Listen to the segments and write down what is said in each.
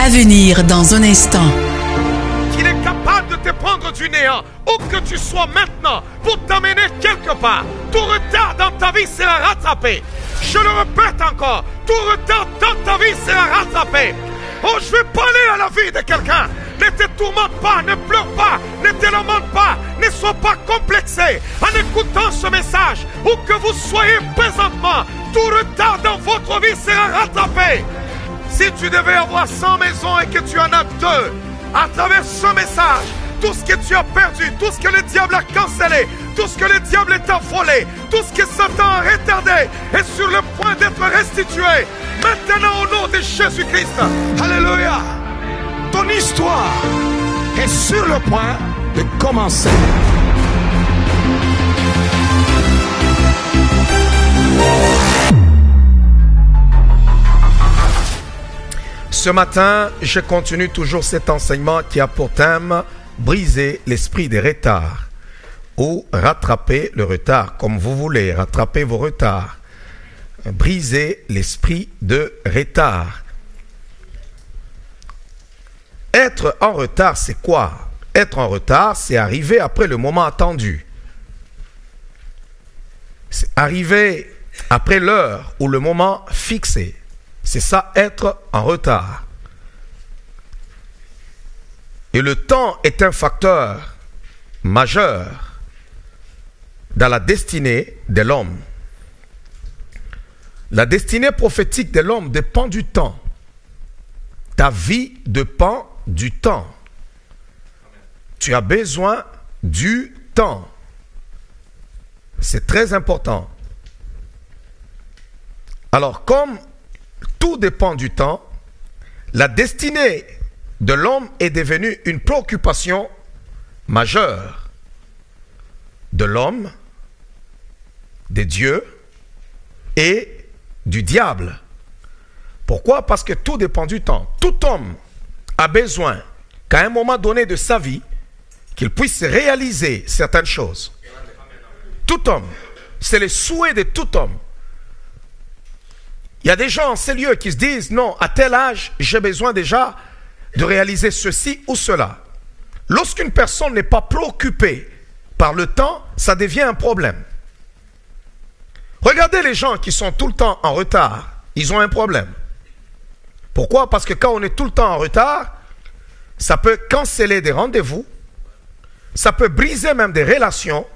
À venir dans un instant. Qu'il est capable de te prendre du néant, où que tu sois maintenant, pour t'amener quelque part. Tout retard dans ta vie sera rattrapé. Je le répète encore, tout retard dans ta vie sera rattrapé. Oh, je vais parler à la vie de quelqu'un. Ne te tourmente pas, ne pleure pas, ne te lamente pas, ne sois pas complexé. En écoutant ce message, où que vous soyez présentement, tout retard dans votre vie sera rattrapé. Si tu devais avoir 100 maisons et que tu en as 2, à travers ce message, tout ce que tu as perdu, tout ce que le diable a cancellé, tout ce que le diable t'a volé, tout ce que Satan a retardé est sur le point d'être restitué. Maintenant au nom de Jésus-Christ. Alléluia. Ton histoire est sur le point de commencer. Ce matin, je continue toujours cet enseignement qui a pour thème briser l'esprit des retards ou rattraper le retard, comme vous voulez, rattraper vos retards. Briser l'esprit de retard. Être en retard, c'est quoi? Être en retard, c'est arriver après le moment attendu. C'est arriver après l'heure ou le moment fixé. C'est ça, être en retard. Et le temps est un facteur majeur dans la destinée de l'homme. La destinée prophétique de l'homme dépend du temps. Ta vie dépend du temps. Tu as besoin du temps. C'est très important. Alors, comme tout dépend du temps, la destinée de l'homme est devenue une préoccupation majeure de l'homme, de Dieu et du diable. Pourquoi? Parce que tout dépend du temps. Tout homme a besoin qu'à un moment donné de sa vie, qu'il puisse réaliser certaines choses. Tout homme, c'est le souhait de tout homme. Il y a des gens en ces lieux qui se disent, non, à tel âge, j'ai besoin déjà de réaliser ceci ou cela. Lorsqu'une personne n'est pas préoccupée par le temps, ça devient un problème. Regardez les gens qui sont tout le temps en retard, ils ont un problème. Pourquoi? Parce que quand on est tout le temps en retard, ça peut canceller des rendez-vous, ça peut briser même des relations,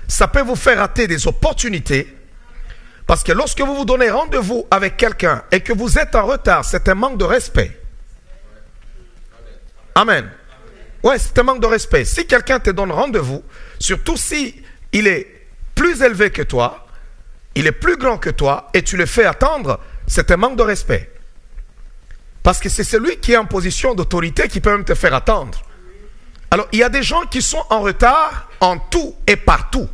ça peut vous faire rater des opportunités. Parce que lorsque vous vous donnez rendez-vous avec quelqu'un et que vous êtes en retard, c'est un manque de respect. Amen. Ouais, c'est un manque de respect. Si quelqu'un te donne rendez-vous, surtout si il est plus élevé que toi, il est plus grand que toi et tu le fais attendre, c'est un manque de respect. Parce que c'est celui qui est en position d'autorité qui peut même te faire attendre. Alors, il y a des gens qui sont en retard en tout et partout.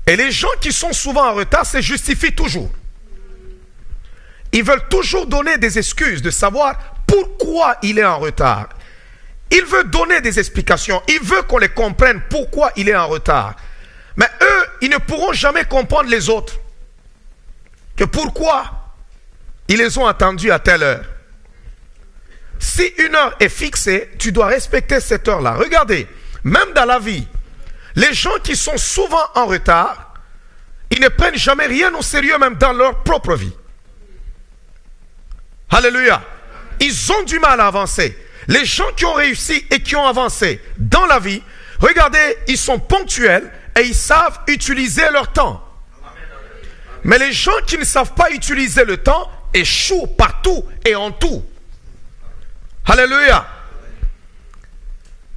Et les gens qui sont souvent en retard se justifient toujours. Ils veulent toujours donner des excuses de savoir pourquoi il est en retard. Il veut donner des explications. Il veut qu'on les comprenne pourquoi il est en retard. Mais eux, ils ne pourront jamais comprendre les autres. Que pourquoi ils les ont attendus à telle heure. Si une heure est fixée, tu dois respecter cette heure-là. Regardez, même dans la vie, les gens qui sont souvent en retard, ils ne prennent jamais rien au sérieux, même dans leur propre vie. Alléluia. Ils ont du mal à avancer. Les gens qui ont réussi et qui ont avancé dans la vie, regardez, ils sont ponctuels et ils savent utiliser leur temps. Mais les gens qui ne savent pas utiliser le temps échouent partout et en tout. Alléluia.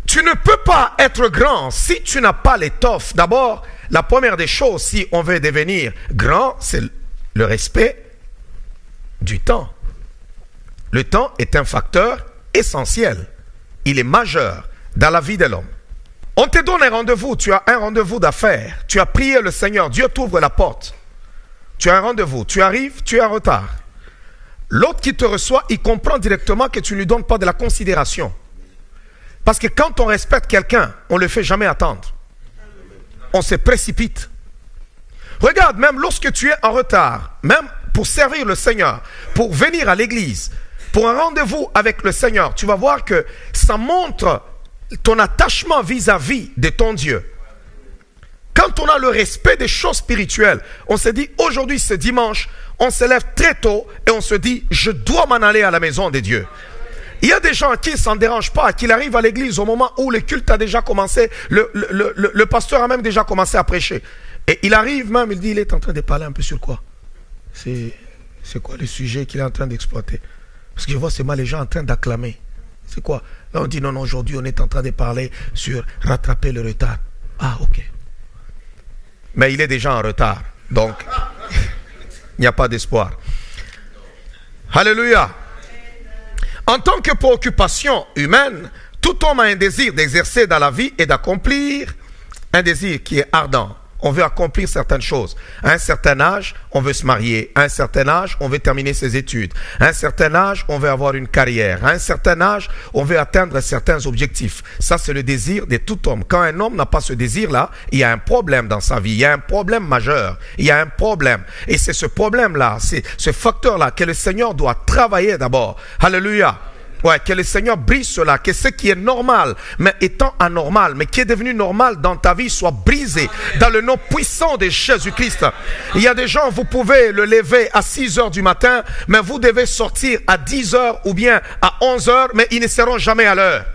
Tu ne peux pas être grand si tu n'as pas l'étoffe. D'abord, la première des choses, si on veut devenir grand, c'est le respect du temps. Le temps est un facteur essentiel. Il est majeur dans la vie de l'homme. On te donne un rendez-vous, tu as un rendez-vous d'affaires. Tu as prié le Seigneur, Dieu t'ouvre la porte. Tu as un rendez-vous, tu arrives, tu es en retard. L'autre qui te reçoit, il comprend directement que tu ne lui donnes pas de la considération. Parce que quand on respecte quelqu'un, on ne le fait jamais attendre. On se précipite. Regarde, même lorsque tu es en retard, même pour servir le Seigneur, pour venir à l'église, pour un rendez-vous avec le Seigneur, tu vas voir que ça montre ton attachement vis-à-vis de ton Dieu. Quand on a le respect des choses spirituelles, on se dit aujourd'hui c'est dimanche, on se lève très tôt et on se dit je dois m'en aller à la maison de Dieu. Il y a des gens à qui ça ne dérange pas, qu'ils arrivent à l'église au moment où le culte a déjà commencé, le pasteur a même déjà commencé à prêcher. Et il arrive même, il dit, il est en train de parler un peu sur quoi? C'est quoi le sujet qu'il est en train d'exploiter? Parce que je vois c'est mal les gens en train d'acclamer. C'est quoi? Là on dit non, aujourd'hui on est en train de parler sur rattraper le retard. Ah ok. Mais il est déjà en retard, donc il n'y a pas d'espoir. Alléluia. En tant que préoccupation humaine, tout homme a un désir d'exercer dans la vie et d'accomplir un désir qui est ardent. On veut accomplir certaines choses. À un certain âge, on veut se marier. À un certain âge, on veut terminer ses études. À un certain âge, on veut avoir une carrière. À un certain âge, on veut atteindre certains objectifs. Ça, c'est le désir de tout homme. Quand un homme n'a pas ce désir-là, il y a un problème dans sa vie. Il y a un problème majeur. Il y a un problème. Et c'est ce problème-là, c'est ce facteur-là que le Seigneur doit travailler d'abord. Alléluia. Ouais, que le Seigneur brise cela, que ce qui est normal, mais étant anormal, mais qui est devenu normal dans ta vie, soit brisé dans le nom puissant de Jésus-Christ. Il y a des gens, vous pouvez le lever à 6 heures du matin, mais vous devez sortir à 10 heures ou bien à 11 heures, mais ils ne seront jamais à l'heure.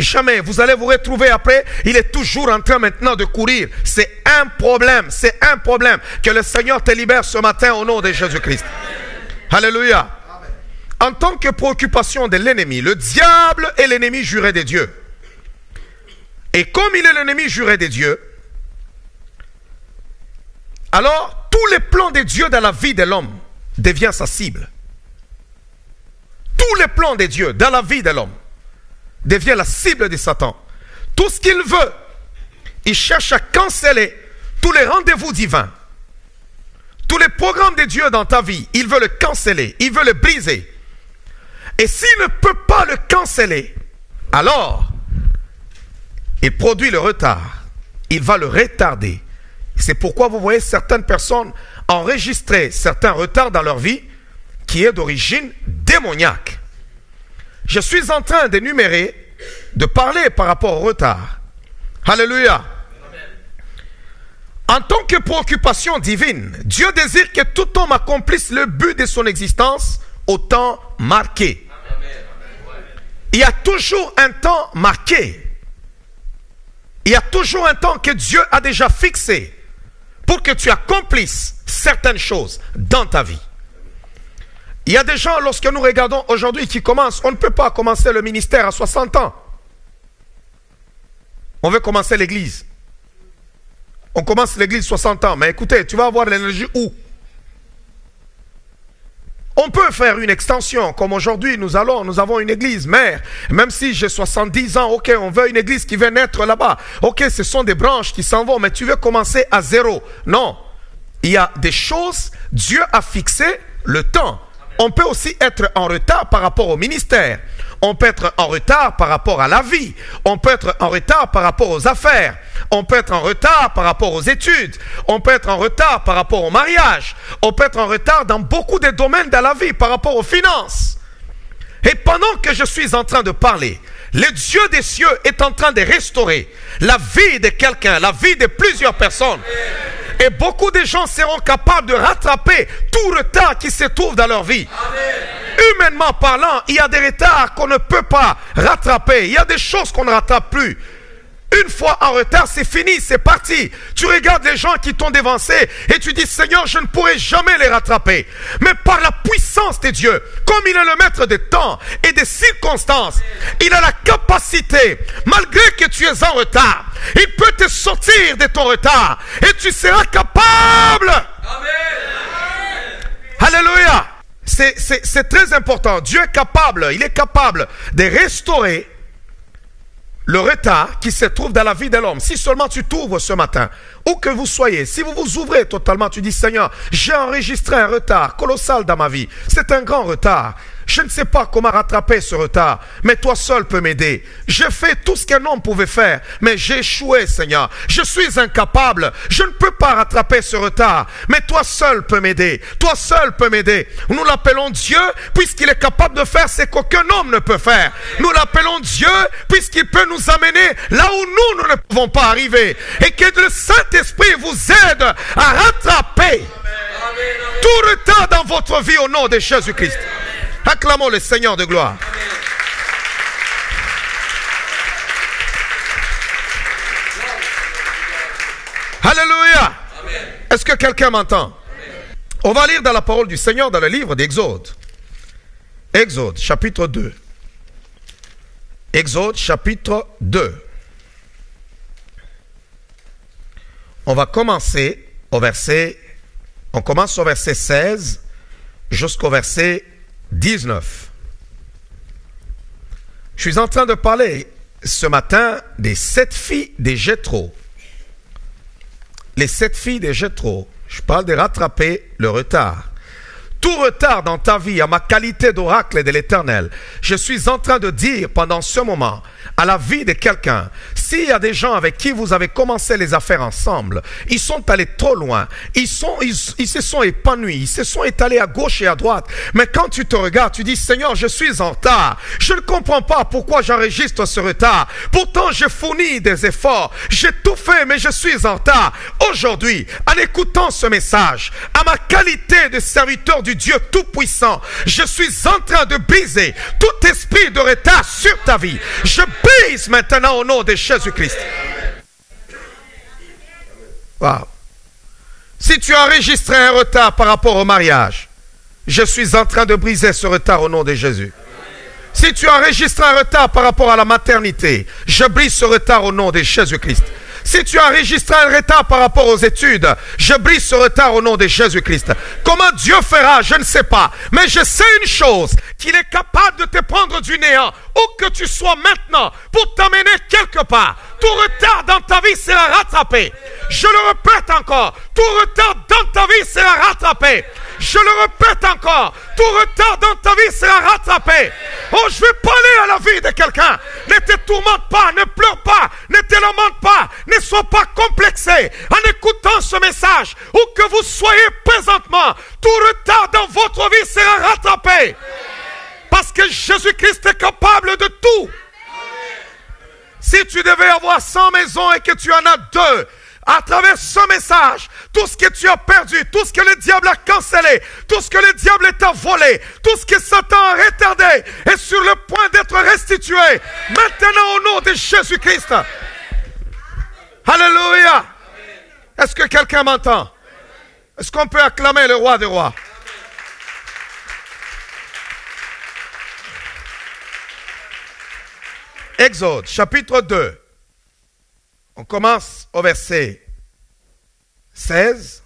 Jamais. Vous allez vous retrouver après, il est toujours en train maintenant de courir. C'est un problème, c'est un problème. Que le Seigneur te libère ce matin au nom de Jésus-Christ. Alléluia. En tant que préoccupation de l'ennemi, le diable est l'ennemi juré de Dieu. Et comme il est l'ennemi juré de Dieu, alors tous les plans de Dieu dans la vie de l'homme deviennent sa cible. Tous les plans de Dieu dans la vie de l'homme deviennent la cible de Satan. Tout ce qu'il veut, il cherche à canceller tous les rendez-vous divins. Tous les programmes de Dieu dans ta vie, il veut le canceller, il veut le briser. Et s'il ne peut pas le canceller, alors il produit le retard. Il va le retarder. C'est pourquoi vous voyez certaines personnes enregistrer certains retards dans leur vie qui est d'origine démoniaque. Je suis en train d'énumérer, de parler par rapport au retard. Alléluia. En tant que préoccupation divine, Dieu désire que tout homme accomplisse le but de son existence au temps marqué. Il y a toujours un temps marqué. Il y a toujours un temps que Dieu a déjà fixé pour que tu accomplisses certaines choses dans ta vie. Il y a des gens, lorsque nous regardons aujourd'hui, qui commencent, on ne peut pas commencer le ministère à 60 ans. On veut commencer l'église. On commence l'église 60 ans, mais écoutez, tu vas avoir l'énergie où? On peut faire une extension, comme aujourd'hui nous avons une église mère. Même si j'ai 70 ans, ok, on veut une église qui va naître là-bas. Ok, ce sont des branches qui s'en vont, mais tu veux commencer à zéro. Non, il y a des choses, Dieu a fixé le temps. On peut aussi être en retard par rapport au ministère. On peut être en retard par rapport à la vie. On peut être en retard par rapport aux affaires. On peut être en retard par rapport aux études. On peut être en retard par rapport au mariage. On peut être en retard dans beaucoup de domaines de la vie par rapport aux finances. Et pendant que je suis en train de parler, le Dieu des cieux est en train de restaurer la vie de quelqu'un, la vie de plusieurs personnes. Et beaucoup de gens seront capables de rattraper tout retard qui se trouve dans leur vie. Humainement parlant, il y a des retards qu'on ne peut pas rattraper. Il y a des choses qu'on ne rattrape plus. Une fois en retard, c'est fini, c'est parti. Tu regardes les gens qui t'ont dévancé et tu dis, Seigneur, je ne pourrai jamais les rattraper. Mais par la puissance de Dieu, comme il est le maître des temps et des circonstances, il a la capacité, malgré que tu es en retard, il peut te sortir de ton retard et tu seras capable. Amen. Alléluia. C'est très important. Dieu est capable, il est capable de restaurer le retard qui se trouve dans la vie de l'homme. Si seulement tu t'ouvres ce matin, où que vous soyez, si vous vous ouvrez totalement, tu dis, Seigneur, j'ai enregistré un retard colossal dans ma vie. C'est un grand retard. Je ne sais pas comment rattraper ce retard, mais toi seul peux m'aider. J'ai fait tout ce qu'un homme pouvait faire, mais j'ai échoué, Seigneur. Je suis incapable. Je ne peux pas rattraper ce retard, mais toi seul peux m'aider. Toi seul peux m'aider. Nous l'appelons Dieu, puisqu'il est capable de faire ce qu'aucun homme ne peut faire. Nous l'appelons Dieu, puisqu'il peut nous amener là où nous ne pouvons pas arriver. Et que le Saint-Esprit vous aide à rattraper tout retard dans votre vie au nom de Jésus-Christ. Acclamons le Seigneur de gloire. Alléluia. Est-ce que quelqu'un m'entend? On va lire dans la parole du Seigneur dans le livre d'Exode. Exode, chapitre 2. Exode, chapitre 2. On va commencer au verset, on commence au verset 16 jusqu'au verset 19. Je suis en train de parler ce matin des 7 filles de Jéthro. Les 7 filles de Jéthro. Je parle de rattraper le retard. Tout retard dans ta vie, à ma qualité d'oracle de l'Éternel, je suis en train de dire pendant ce moment à la vie de quelqu'un, s'il y a des gens avec qui vous avez commencé les affaires ensemble, ils sont allés trop loin, ils se sont épanouis, ils se sont étalés à gauche et à droite, mais quand tu te regardes, tu dis, Seigneur, je suis en retard, je ne comprends pas pourquoi j'enregistre ce retard, pourtant j'ai fourni des efforts, j'ai tout fait, mais je suis en retard. Aujourd'hui, en écoutant ce message, à ma qualité de serviteur du Dieu Tout-Puissant, je suis en train de briser tout esprit de retard sur ta vie. Je brise maintenant au nom de Jésus-Christ. Wow. Si tu as enregistré un retard par rapport au mariage, je suis en train de briser ce retard au nom de Jésus. Si tu as enregistré un retard par rapport à la maternité, je brise ce retard au nom de Jésus-Christ. Si tu as enregistré un retard par rapport aux études, je brise ce retard au nom de Jésus-Christ. Comment Dieu fera, je ne sais pas. Mais je sais une chose, qu'il est capable de te prendre du néant, où que tu sois maintenant, pour t'amener quelque part. Tout retard dans ta vie sera rattrapé. Je le répète encore, tout retard dans ta vie sera rattrapé. Je le répète encore, tout retard dans ta vie sera rattrapé. Oh, je vais parler à la vie de quelqu'un. Ne te tourmente pas, ne pleure pas, ne te lamente pas, ne sois pas complexé. En écoutant ce message, où que vous soyez présentement, tout retard dans votre vie sera rattrapé. Parce que Jésus-Christ est capable de tout. Si tu devais avoir 100 maisons et que tu en as 2, à travers ce message, tout ce que tu as perdu, tout ce que le diable a cancellé, tout ce que le diable t'a volé, tout ce que Satan a retardé est sur le point d'être restitué. Maintenant au nom de Jésus-Christ. Alléluia. Est-ce que quelqu'un m'entend? Est-ce qu'on peut acclamer le roi des rois? Exode, chapitre 2. On commence au verset 16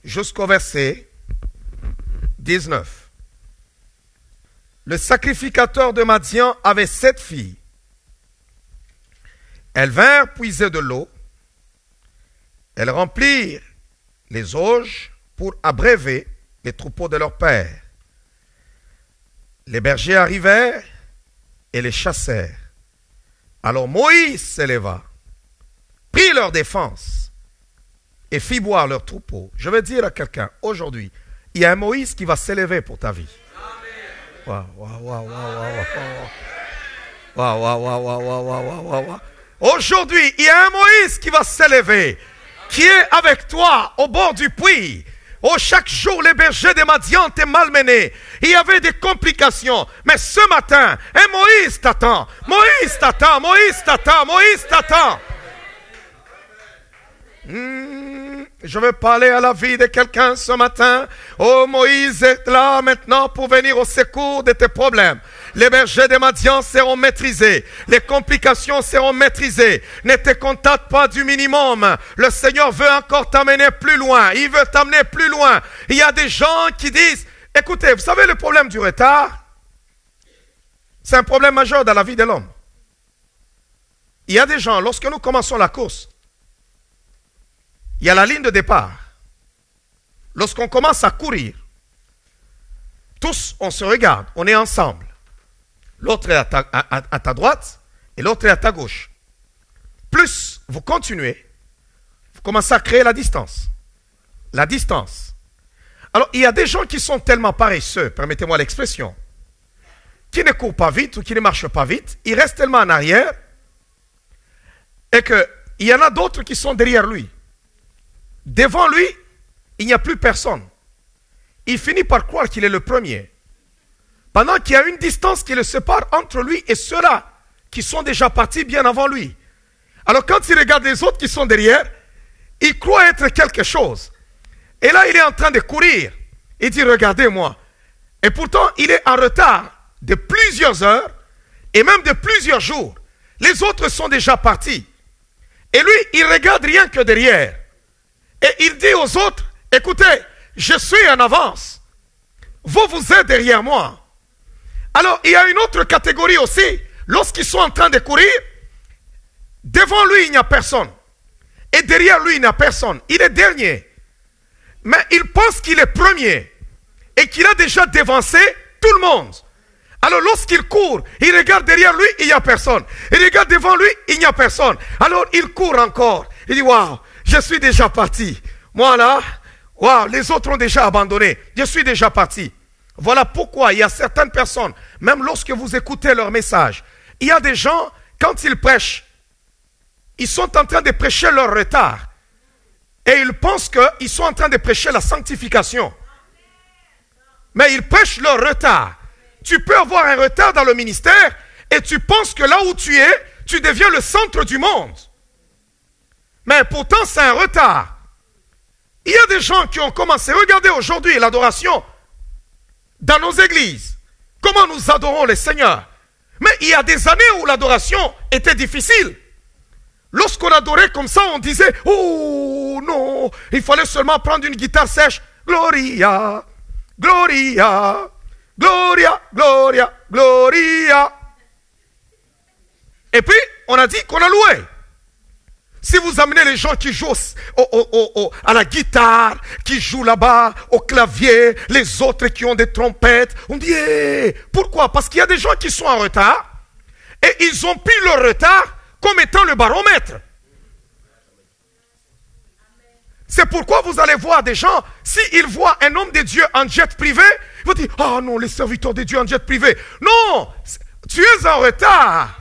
jusqu'au verset 19. Le sacrificateur de Madian avait 7 filles. Elles vinrent puiser de l'eau. Elles remplirent les auges pour abreuver les troupeaux de leur père. Les bergers arrivèrent et les chassèrent. Alors Moïse s'éleva, prit leur défense et fit boire leurs troupeaux. Je veux dire à quelqu'un, aujourd'hui, il y a un Moïse qui va s'élever pour ta vie. Aujourd'hui, il y a un Moïse qui va s'élever, qui est avec toi au bord du puits. Oh, chaque jour, les bergers de Madian étaient malmenés. Il y avait des complications. Mais ce matin, un Moïse t'attend. Moïse t'attend. Moïse t'attend. Moïse t'attend. Je veux parler à la vie de quelqu'un ce matin. Oh, Moïse est là maintenant pour venir au secours de tes problèmes. Les bergers de Madian seront maîtrisés. Les complications seront maîtrisées. Ne te contente pas du minimum. Le Seigneur veut encore t'amener plus loin. Il veut t'amener plus loin. Il y a des gens qui disent, écoutez, vous savez le problème du retard? C'est un problème majeur dans la vie de l'homme. Il y a des gens, lorsque nous commençons la course, Il y a la ligne de départ. Lorsqu'on commence à courir, tous, on se regarde, on est ensemble. L'autre est à ta droite et l'autre est à ta gauche. Plus vous continuez, vous commencez à créer la distance. La distance. Alors, il y a des gens qui sont tellement paresseux, permettez-moi l'expression, qui ne courent pas vite ou qui ne marchent pas vite, ils restent tellement en arrière et qu'il y en a d'autres qui sont derrière lui. Devant lui, il n'y a plus personne. Il finit par croire qu'il est le premier. Pendant qu'il y a une distance qui le sépare entre lui et ceux-là qui sont déjà partis bien avant lui. Alors quand il regarde les autres qui sont derrière, il croit être quelque chose. Et là, il est en train de courir. Il dit, regardez-moi. Et pourtant, il est en retard de plusieurs heures et même de plusieurs jours. Les autres sont déjà partis. Et lui, il regarde rien que derrière. Et il dit aux autres, écoutez, je suis en avance. Vous êtes derrière moi. Alors, il y a une autre catégorie aussi. Lorsqu'ils sont en train de courir, devant lui, il n'y a personne. Et derrière lui, il n'y a personne. Il est dernier. Mais il pense qu'il est premier. Et qu'il a déjà dévancé tout le monde. Alors, lorsqu'il court, il regarde derrière lui, il n'y a personne. Il regarde devant lui, il n'y a personne. Alors, il court encore. Il dit, waouh, je suis déjà parti. Moi là, waouh, les autres ont déjà abandonné. Je suis déjà parti. Voilà pourquoi il y a certaines personnes, même lorsque vous écoutez leur message, il y a des gens, quand ils prêchent, ils sont en train de prêcher leur retard. Et ils pensent qu'ils sont en train de prêcher la sanctification. Mais ils prêchent leur retard. Tu peux avoir un retard dans le ministère et tu penses que là où tu es, tu deviens le centre du monde. Mais pourtant, c'est un retard. Il y a des gens qui ont commencé. Regardez aujourd'hui l'adoration dans nos églises. Comment nous adorons le Seigneur. Mais il y a des années où l'adoration était difficile. Lorsqu'on adorait comme ça, on disait, oh non, il fallait seulement prendre une guitare sèche. Gloria, Gloria, Gloria, Gloria, Gloria. Et puis, on a dit qu'on a loué. Si vous amenez les gens qui jouent à la guitare, qui jouent là-bas, au clavier, les autres qui ont des trompettes, on dit, hey, pourquoi? Parce qu'il y a des gens qui sont en retard, et ils ont pris leur retard comme étant le baromètre. C'est pourquoi vous allez voir des gens, s'ils voient un homme de Dieu en jet privé, ils vont dire, ah non, les serviteurs de Dieu en jet privé. Non, tu es en retard.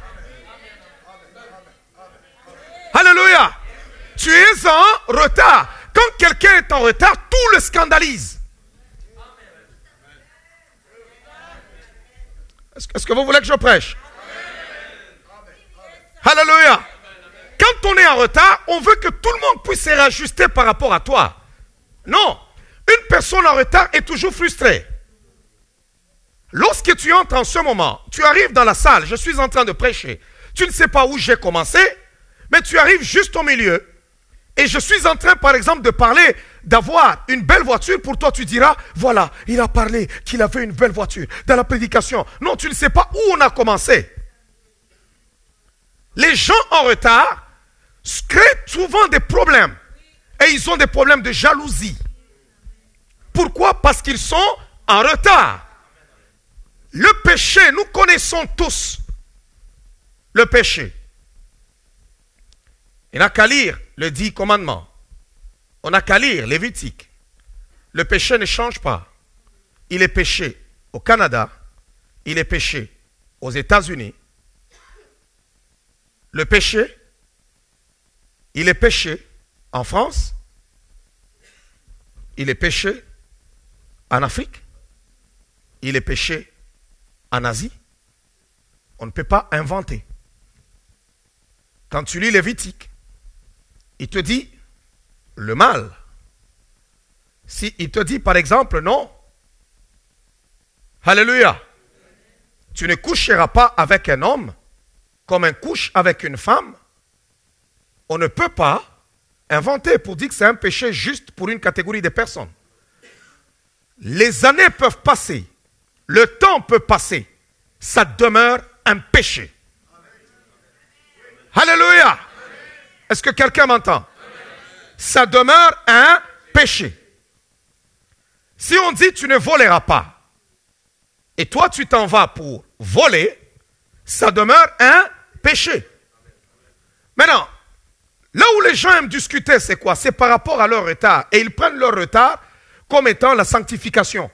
Alléluia. Tu es en retard. Quand quelqu'un est en retard, tout le scandalise. Est-ce que vous voulez que je prêche? Alléluia. Quand on est en retard, on veut que tout le monde puisse se réajuster par rapport à toi. Non. Une personne en retard est toujours frustrée. Lorsque tu entres en ce moment, tu arrives dans la salle, je suis en train de prêcher. Tu ne sais pas où j'ai commencé, mais tu arrives juste au milieu. Et je suis en train, par exemple, de parler d'avoir une belle voiture. Pour toi, tu diras, voilà, il a parlé qu'il avait une belle voiture dans la prédication. Non, tu ne sais pas où on a commencé. Les gens en retard créent souvent des problèmes. Et ils ont des problèmes de jalousie. Pourquoi? Parce qu'ils sont en retard. Le péché, nous connaissons tous le péché. Il n'a qu'à lire le 10 commandements. On n'a qu'à lire Lévitique. Le péché ne change pas. Il est péché au Canada. Il est péché aux États-Unis. Le péché, il est péché en France. Il est péché en Afrique. Il est péché en Asie. On ne peut pas inventer. Quand tu lis Lévitique, il te dit le mal. Si il te dit par exemple non, alléluia, tu ne coucheras pas avec un homme comme un couche avec une femme, on ne peut pas inventer pour dire que c'est un péché juste pour une catégorie de personnes. Les années peuvent passer, le temps peut passer, ça demeure un péché. Alléluia. Est-ce que quelqu'un m'entend? ça demeure un péché. Si on dit tu ne voleras pas, et toi tu t'en vas pour voler, ça demeure un péché. Maintenant, là où les gens aiment discuter, c'est quoi? C'est par rapport à leur retard. Et ils prennent leur retard comme étant la sanctification.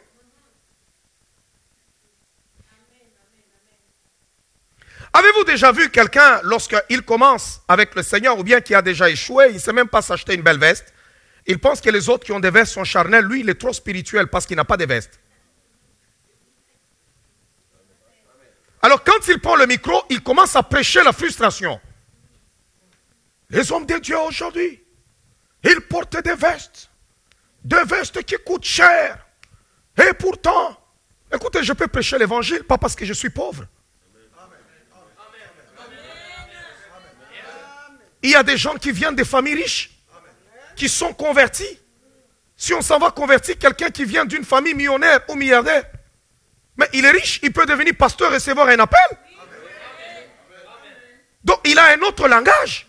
Avez-vous déjà vu quelqu'un, lorsqu'il commence avec le Seigneur, ou bien qui a déjà échoué, il ne sait même pas s'acheter une belle veste, il pense que les autres qui ont des vestes sont charnels, lui il est trop spirituel parce qu'il n'a pas de veste. Alors quand il prend le micro, il commence à prêcher la frustration. Les hommes de Dieu aujourd'hui, ils portent des vestes qui coûtent cher. Et pourtant, écoutez, je peux prêcher l'évangile, pas parce que je suis pauvre. Il y a des gens qui viennent des familles riches, qui sont convertis. Si on s'en va convertir quelqu'un qui vient d'une famille millionnaire ou milliardaire, mais il est riche, il peut devenir pasteur, recevoir un appel. Donc il a un autre langage.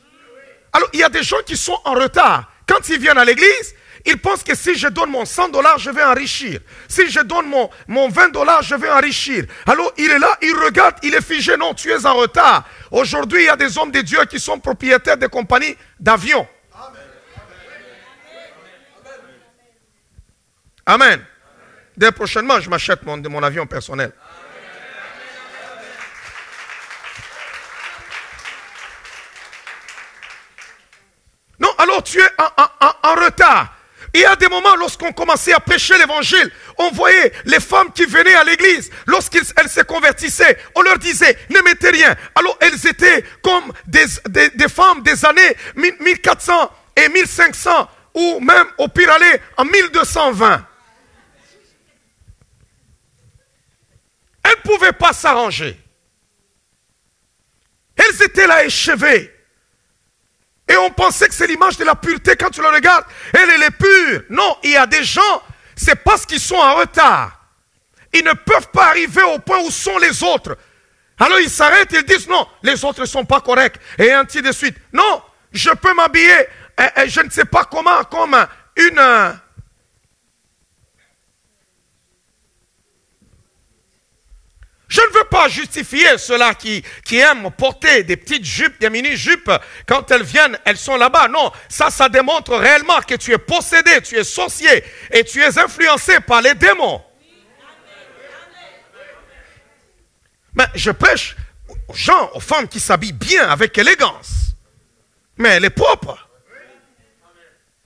Alors il y a des gens qui sont en retard. Quand ils viennent à l'église, ils pensent que si je donne mon $100, je vais enrichir. Si je donne mon $20, je vais enrichir. Alors il est là, il regarde, il est figé. Non, tu es en retard. Aujourd'hui, il y a des hommes de Dieu qui sont propriétaires de compagnies d'avions. Amen. Dès prochainement, je m'achète mon avion personnel. Non, alors tu es en retard. Il y a des moments, lorsqu'on commençait à prêcher l'évangile, on voyait les femmes qui venaient à l'église, lorsqu'elles se convertissaient, on leur disait, ne mettez rien. Alors elles étaient comme des femmes des années 1400 et 1500, ou même au pire aller en 1220. Elles ne pouvaient pas s'arranger. Elles étaient là échevées. Et on pensait que c'est l'image de la pureté quand tu le regardes. Elle est pure. Non, il y a des gens, c'est parce qu'ils sont en retard. Ils ne peuvent pas arriver au point où sont les autres. Alors ils s'arrêtent, ils disent non, les autres ne sont pas corrects. Et ainsi de suite. Non, je peux m'habiller, je ne sais pas comment, comme une... Je ne veux pas justifier ceux-là qui aiment porter des petites jupes, des mini-jupes. Quand elles viennent, elles sont là-bas. Non, ça démontre réellement que tu es possédé, tu es sorcier et tu es influencé par les démons. Mais je prêche aux gens, aux femmes qui s'habillent bien, avec élégance. Mais elle est propre.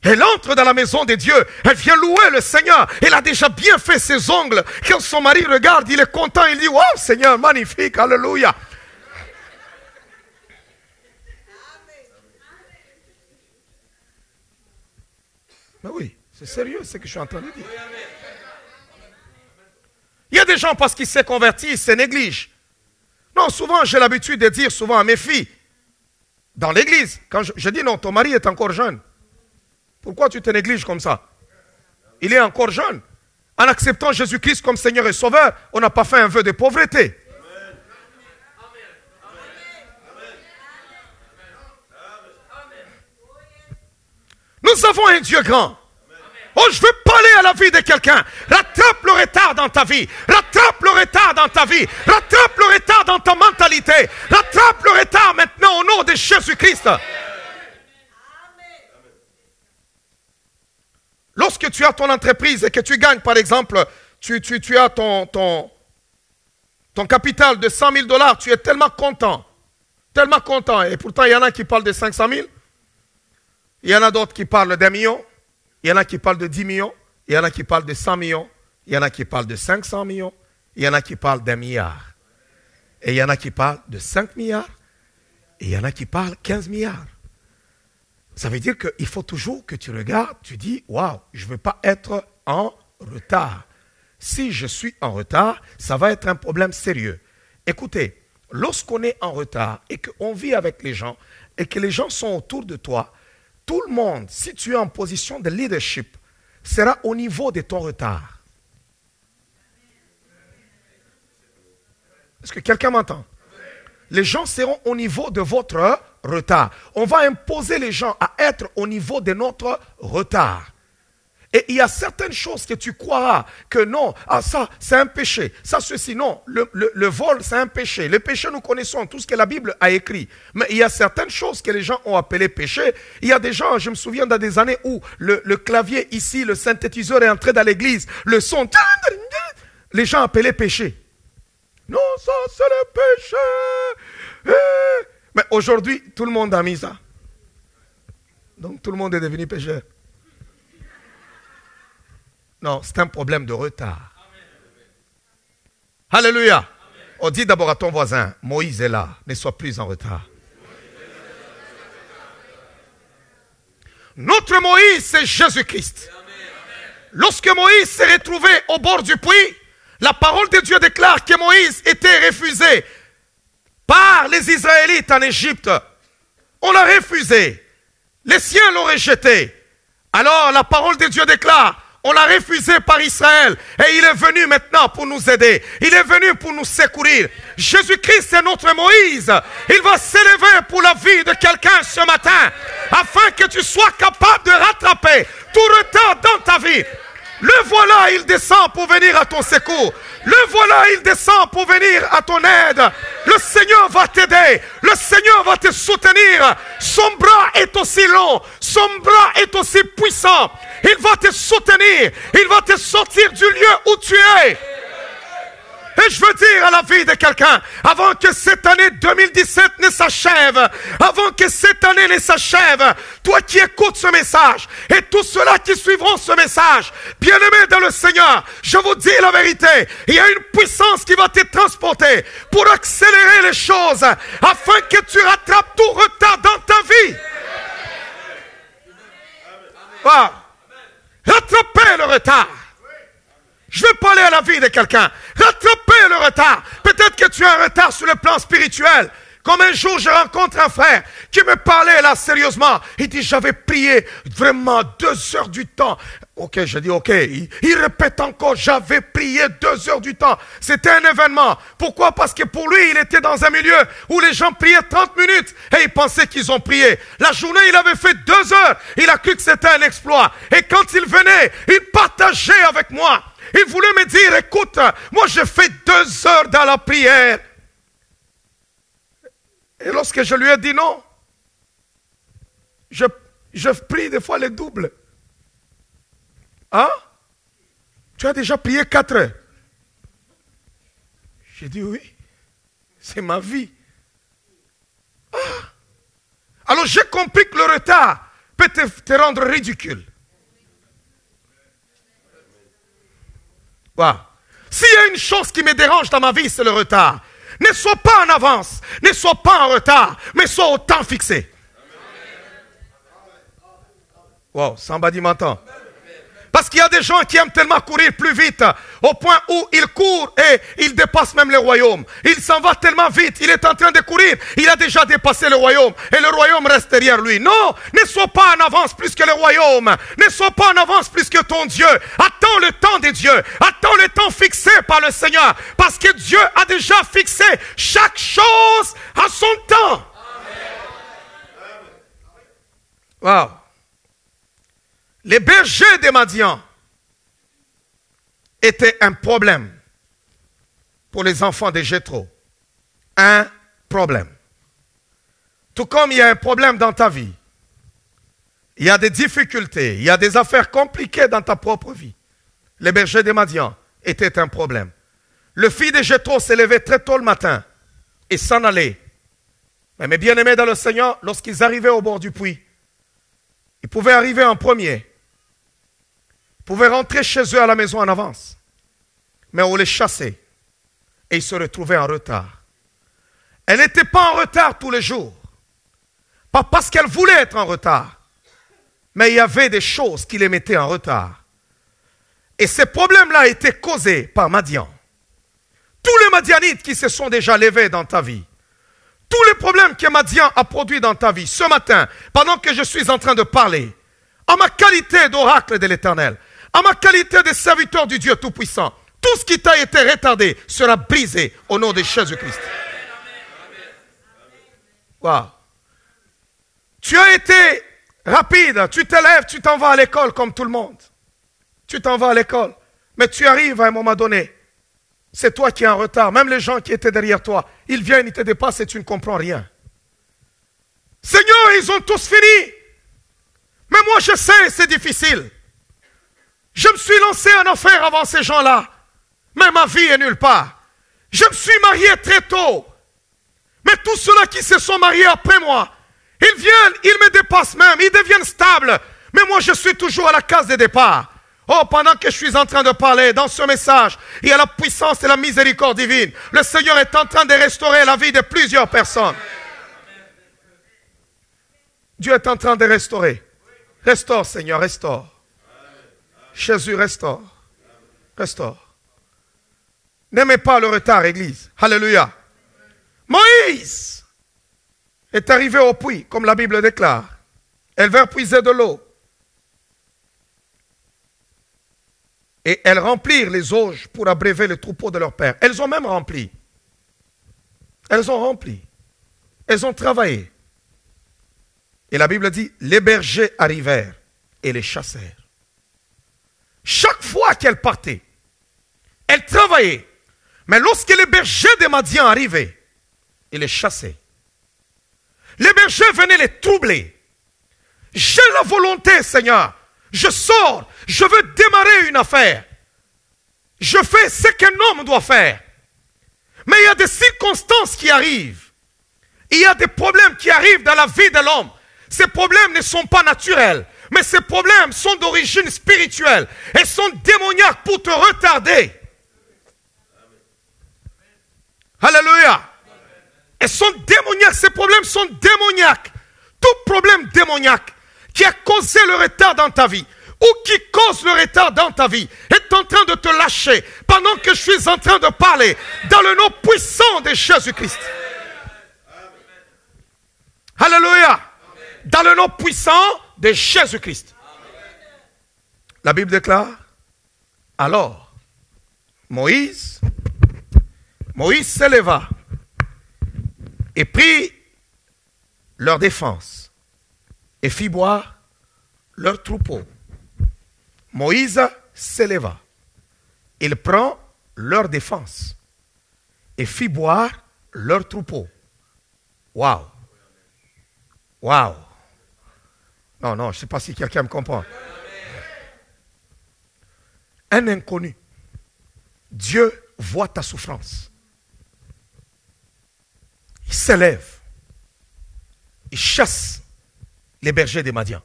Elle entre dans la maison de Dieu, elle vient louer le Seigneur, elle a déjà bien fait ses ongles. Quand son mari regarde, il est content, il dit, wow Seigneur, magnifique, alléluia. Mais oui, c'est sérieux ce que je suis en train de dire. Il y a des gens, parce qu'ils se convertissent, ils se négligent. Non, souvent, j'ai l'habitude de dire souvent à mes filles, dans l'église, quand je dis non, ton mari est encore jeune. Pourquoi tu te négliges comme ça? Il est encore jeune. En acceptant Jésus-Christ comme Seigneur et Sauveur, on n'a pas fait un vœu de pauvreté. Nous avons un Dieu grand. Oh, je veux parler à la vie de quelqu'un. Rattrape le retard dans ta vie. Rattrape le retard dans ta vie. Rattrape le retard dans ta mentalité. Rattrape le retard maintenant au nom de Jésus-Christ. Lorsque tu as ton entreprise et que tu gagnes, par exemple, tu as ton capital de $100 000, tu es tellement content. Tellement content. Et pourtant, il y en a qui parlent de 500 000. Il y en a d'autres qui parlent d'1 million. Il y en a qui parlent de 10 millions. Il y en a qui parlent de 100 millions. Il y en a qui parlent de 500 millions. Il y en a qui parlent d'1 milliard. Et il y en a qui parlent de 5 milliards. Et il y en a qui parlent 15 milliards. Ça veut dire qu'il faut toujours que tu regardes, tu dis, waouh, je ne veux pas être en retard. Si je suis en retard, ça va être un problème sérieux. Écoutez, lorsqu'on est en retard et qu'on vit avec les gens et que les gens sont autour de toi, tout le monde, si tu es en position de leadership, sera au niveau de ton retard. Est-ce que quelqu'un m'entend? Les gens seront au niveau de votre retard. On va imposer les gens à être au niveau de notre retard. Et il y a certaines choses que tu croiras que non, ça c'est un péché, ça ceci, non, le vol c'est un péché. Le péché nous connaissons, tout ce que la Bible a écrit. Mais il y a certaines choses que les gens ont appelées péché. Il y a des gens, je me souviens dans des années où le clavier ici, le synthétiseur est entré dans l'église, le son, les gens appelaient péché. Non, ça c'est le péché. Mais aujourd'hui, tout le monde a mis ça. Donc tout le monde est devenu pécheur. Non, c'est un problème de retard. Amen. Alléluia. Amen. On dit d'abord à ton voisin, Moïse est là, ne sois plus en retard. Notre Moïse, c'est Jésus-Christ. Lorsque Moïse s'est retrouvé au bord du puits, la parole de Dieu déclare que Moïse était refusé par les Israélites en Égypte. On l'a refusé. Les siens l'ont rejeté. Alors la parole de Dieu déclare, on l'a refusé par Israël et il est venu maintenant pour nous aider. Il est venu pour nous secourir. Jésus-Christ est notre Moïse. Il va s'élever pour la vie de quelqu'un ce matin afin que tu sois capable de rattraper tout retard dans ta vie. Le voilà, il descend pour venir à ton secours. Le voilà, il descend pour venir à ton aide. Le Seigneur va t'aider. Le Seigneur va te soutenir. Son bras est aussi long. Son bras est aussi puissant. Il va te soutenir. Il va te sortir du lieu où tu es. Et je veux dire à la vie de quelqu'un, avant que cette année 2017 ne s'achève, avant que cette année ne s'achève, toi qui écoutes ce message, et tous ceux-là qui suivront ce message, bien-aimés dans le Seigneur, je vous dis la vérité, il y a une puissance qui va te transporter pour accélérer les choses, afin que tu rattrapes tout retard dans ta vie. Wow. Rattraper le retard. Je veux parler à la vie de quelqu'un. Rattraper le retard. Peut-être que tu as un retard sur le plan spirituel. Comme un jour, je rencontre un frère qui me parlait là sérieusement. Il dit, j'avais prié vraiment 2 heures du temps. Ok, je dis ok. Il répète encore, j'avais prié 2 heures du temps. C'était un événement. Pourquoi? Parce que pour lui, il était dans un milieu où les gens priaient 30 minutes et il pensait qu'ils ont prié. La journée, il avait fait 2 heures. Il a cru que c'était un exploit. Et quand il venait, il partageait avec moi. Il voulait me dire, écoute, moi j'ai fait 2 heures dans la prière. Et lorsque je lui ai dit non, je prie des fois le double. Hein? Tu as déjà prié 4 heures? J'ai dit oui, c'est ma vie. Ah. Alors j'ai compris que le retard peut te rendre ridicule. Wow. S'il y a une chose qui me dérange dans ma vie, c'est le retard. Ne sois pas en avance, ne sois pas en retard, mais sois au temps fixé. Wow, somebody m'entend. Parce qu'il y a des gens qui aiment tellement courir plus vite, au point où ils courent et ils dépassent même le royaume. Il s'en va tellement vite, il est en train de courir, il a déjà dépassé le royaume et le royaume reste derrière lui. Non, ne sois pas en avance plus que le royaume, ne sois pas en avance plus que ton Dieu. Attends le temps de Dieu, attends le temps fixé par le Seigneur, parce que Dieu a déjà fixé chaque chose à son temps. Wow. Les bergers de Madian étaient un problème pour les enfants de Jéthro. Un problème. Tout comme il y a un problème dans ta vie, il y a des difficultés, il y a des affaires compliquées dans ta propre vie. Les bergers de Madian étaient un problème. Le fils de Jéthro s'est levé très tôt le matin et s'en allait. Mais bien-aimés dans le Seigneur, lorsqu'ils arrivaient au bord du puits, ils pouvaient arriver en premier. Ils pouvaient rentrer chez eux à la maison en avance. Mais on les chassait. Et ils se retrouvaient en retard. Elle n'était pas en retard tous les jours. Pas parce qu'elle voulait être en retard. Mais il y avait des choses qui les mettaient en retard. Et ces problèmes-là étaient causés par Madian. Tous les Madianites qui se sont déjà levés dans ta vie, tous les problèmes que Madian a produits dans ta vie, ce matin, pendant que je suis en train de parler, en ma qualité d'oracle de l'Éternel, en ma qualité de serviteur du Dieu Tout-Puissant, tout ce qui t'a été retardé sera brisé au nom de Jésus-Christ. Wow. Tu as été rapide, tu te lèves, tu t'en vas à l'école comme tout le monde. Tu t'en vas à l'école. Mais tu arrives à un moment donné. C'est toi qui es en retard. Même les gens qui étaient derrière toi, ils viennent, ils te dépassent et tu ne comprends rien. Seigneur, ils ont tous fini. Mais moi je sais, c'est difficile. Je me suis lancé en affaires avant ces gens-là. Mais ma vie est nulle part. Je me suis marié très tôt. Mais tous ceux-là qui se sont mariés après moi, ils viennent, ils me dépassent même, ils deviennent stables. Mais moi je suis toujours à la case de départ. Oh, pendant que je suis en train de parler dans ce message, il y a la puissance et la miséricorde divine. Le Seigneur est en train de restaurer la vie de plusieurs personnes. Dieu est en train de restaurer. Restaure, Seigneur, restaure. Jésus, restaure. Restaure. N'aimez pas le retard, Église. Alléluia. Moïse est arrivé au puits, comme la Bible déclare. Elle vint puiser de l'eau. Et elles remplirent les auges pour abreuver le troupeau de leur père. Elles ont même rempli. Elles ont rempli. Elles ont travaillé. Et la Bible dit, les bergers arrivèrent et les chassèrent. Chaque fois qu'elles partaient, elles travaillaient. Mais lorsque les bergers de Madian arrivaient, ils les chassaient. Les bergers venaient les troubler. J'ai la volonté, Seigneur. Je sors, je veux démarrer une affaire. Je fais ce qu'un homme doit faire. Mais il y a des circonstances qui arrivent. Il y a des problèmes qui arrivent dans la vie de l'homme. Ces problèmes ne sont pas naturels. Mais ces problèmes sont d'origine spirituelle. Et sont démoniaques pour te retarder. Alléluia. Elles sont démoniaques. Ces problèmes sont démoniaques. Tout problème démoniaque qui a causé le retard dans ta vie ou qui cause le retard dans ta vie est en train de te lâcher pendant que je suis en train de parler dans le nom puissant de Jésus-Christ. Alléluia. Dans le nom puissant de Jésus-Christ. La Bible déclare, alors Moïse s'éleva et prit leur défense et fit boire leur troupeau. Moïse s'éleva. Il prend leur défense et fit boire leur troupeau. Waouh! Waouh! Non, je ne sais pas si quelqu'un me comprend. Un inconnu. Dieu voit ta souffrance. Il s'élève. Il chasse les bergers des Madian.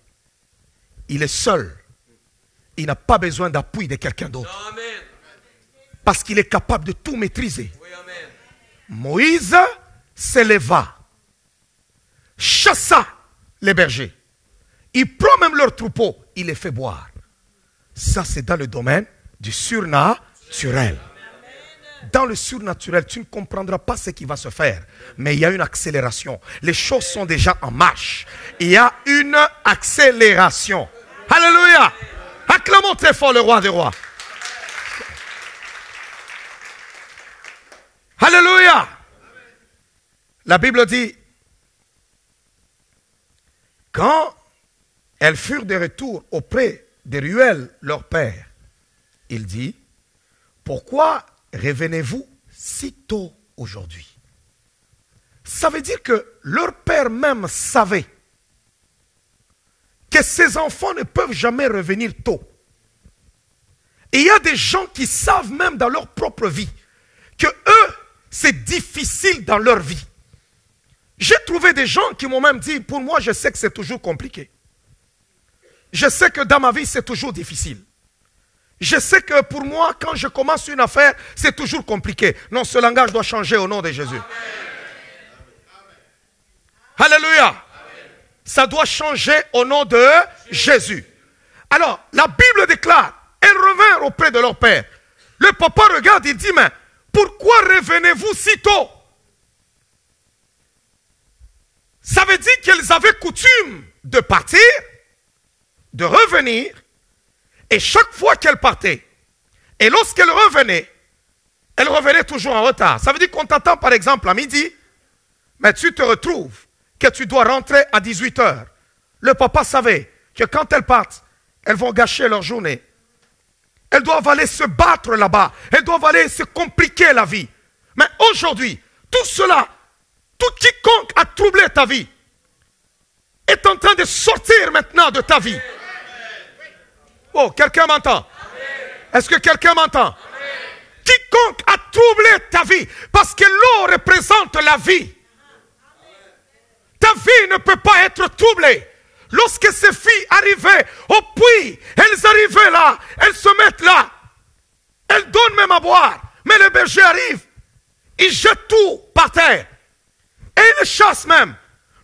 Il est seul. Il n'a pas besoin d'appui de quelqu'un d'autre. Parce qu'il est capable de tout maîtriser. Moïse s'éleva. Chassa les bergers. Il prend même leur troupeau. Il les fait boire. Ça, c'est dans le domaine du surnaturel. Dans le surnaturel, tu ne comprendras pas ce qui va se faire. Mais il y a une accélération. Les choses sont déjà en marche. Il y a une accélération. Alléluia. Acclamons très fort le roi des rois. Alléluia. La Bible dit, quand elles furent de retour auprès de Ruel, leur père, il dit, pourquoi revenez-vous si tôt aujourd'hui? Ça veut dire que leur père même savait que ces enfants ne peuvent jamais revenir tôt. Et il y a des gens qui savent même dans leur propre vie que eux, c'est difficile dans leur vie. J'ai trouvé des gens qui m'ont même dit, pour moi, je sais que c'est toujours compliqué. Je sais que dans ma vie, c'est toujours difficile. Je sais que pour moi, quand je commence une affaire, c'est toujours compliqué. Non, ce langage doit changer au nom de Jésus. Amen. Alléluia. Amen. Ça doit changer au nom de Jésus. Alors, la Bible déclare, elles revinrent auprès de leur père. Le papa regarde, il dit, mais pourquoi revenez-vous si tôt? Ça veut dire qu'elles avaient coutume de partir, de revenir, et chaque fois qu'elles partaient, et lorsqu'elles revenaient, elles revenaient toujours en retard. Ça veut dire qu'on t'attend par exemple à midi, mais tu te retrouves que tu dois rentrer à 18 heures. Le papa savait que quand elles partent, elles vont gâcher leur journée. Elles doivent aller se battre là-bas. Elles doivent aller se compliquer la vie. Mais aujourd'hui, tout cela, tout quiconque a troublé ta vie, est en train de sortir maintenant de ta vie. Oh, quelqu'un m'entend? Est-ce que quelqu'un m'entend? Quiconque a troublé ta vie, parce que l'eau représente la vie. Ta vie ne peut pas être troublée. Lorsque ces filles arrivaient au puits, elles arrivaient là, elles se mettent là. Elles donnent même à boire. Mais le berger arrive, il jette tout par terre. Et il les chasse même.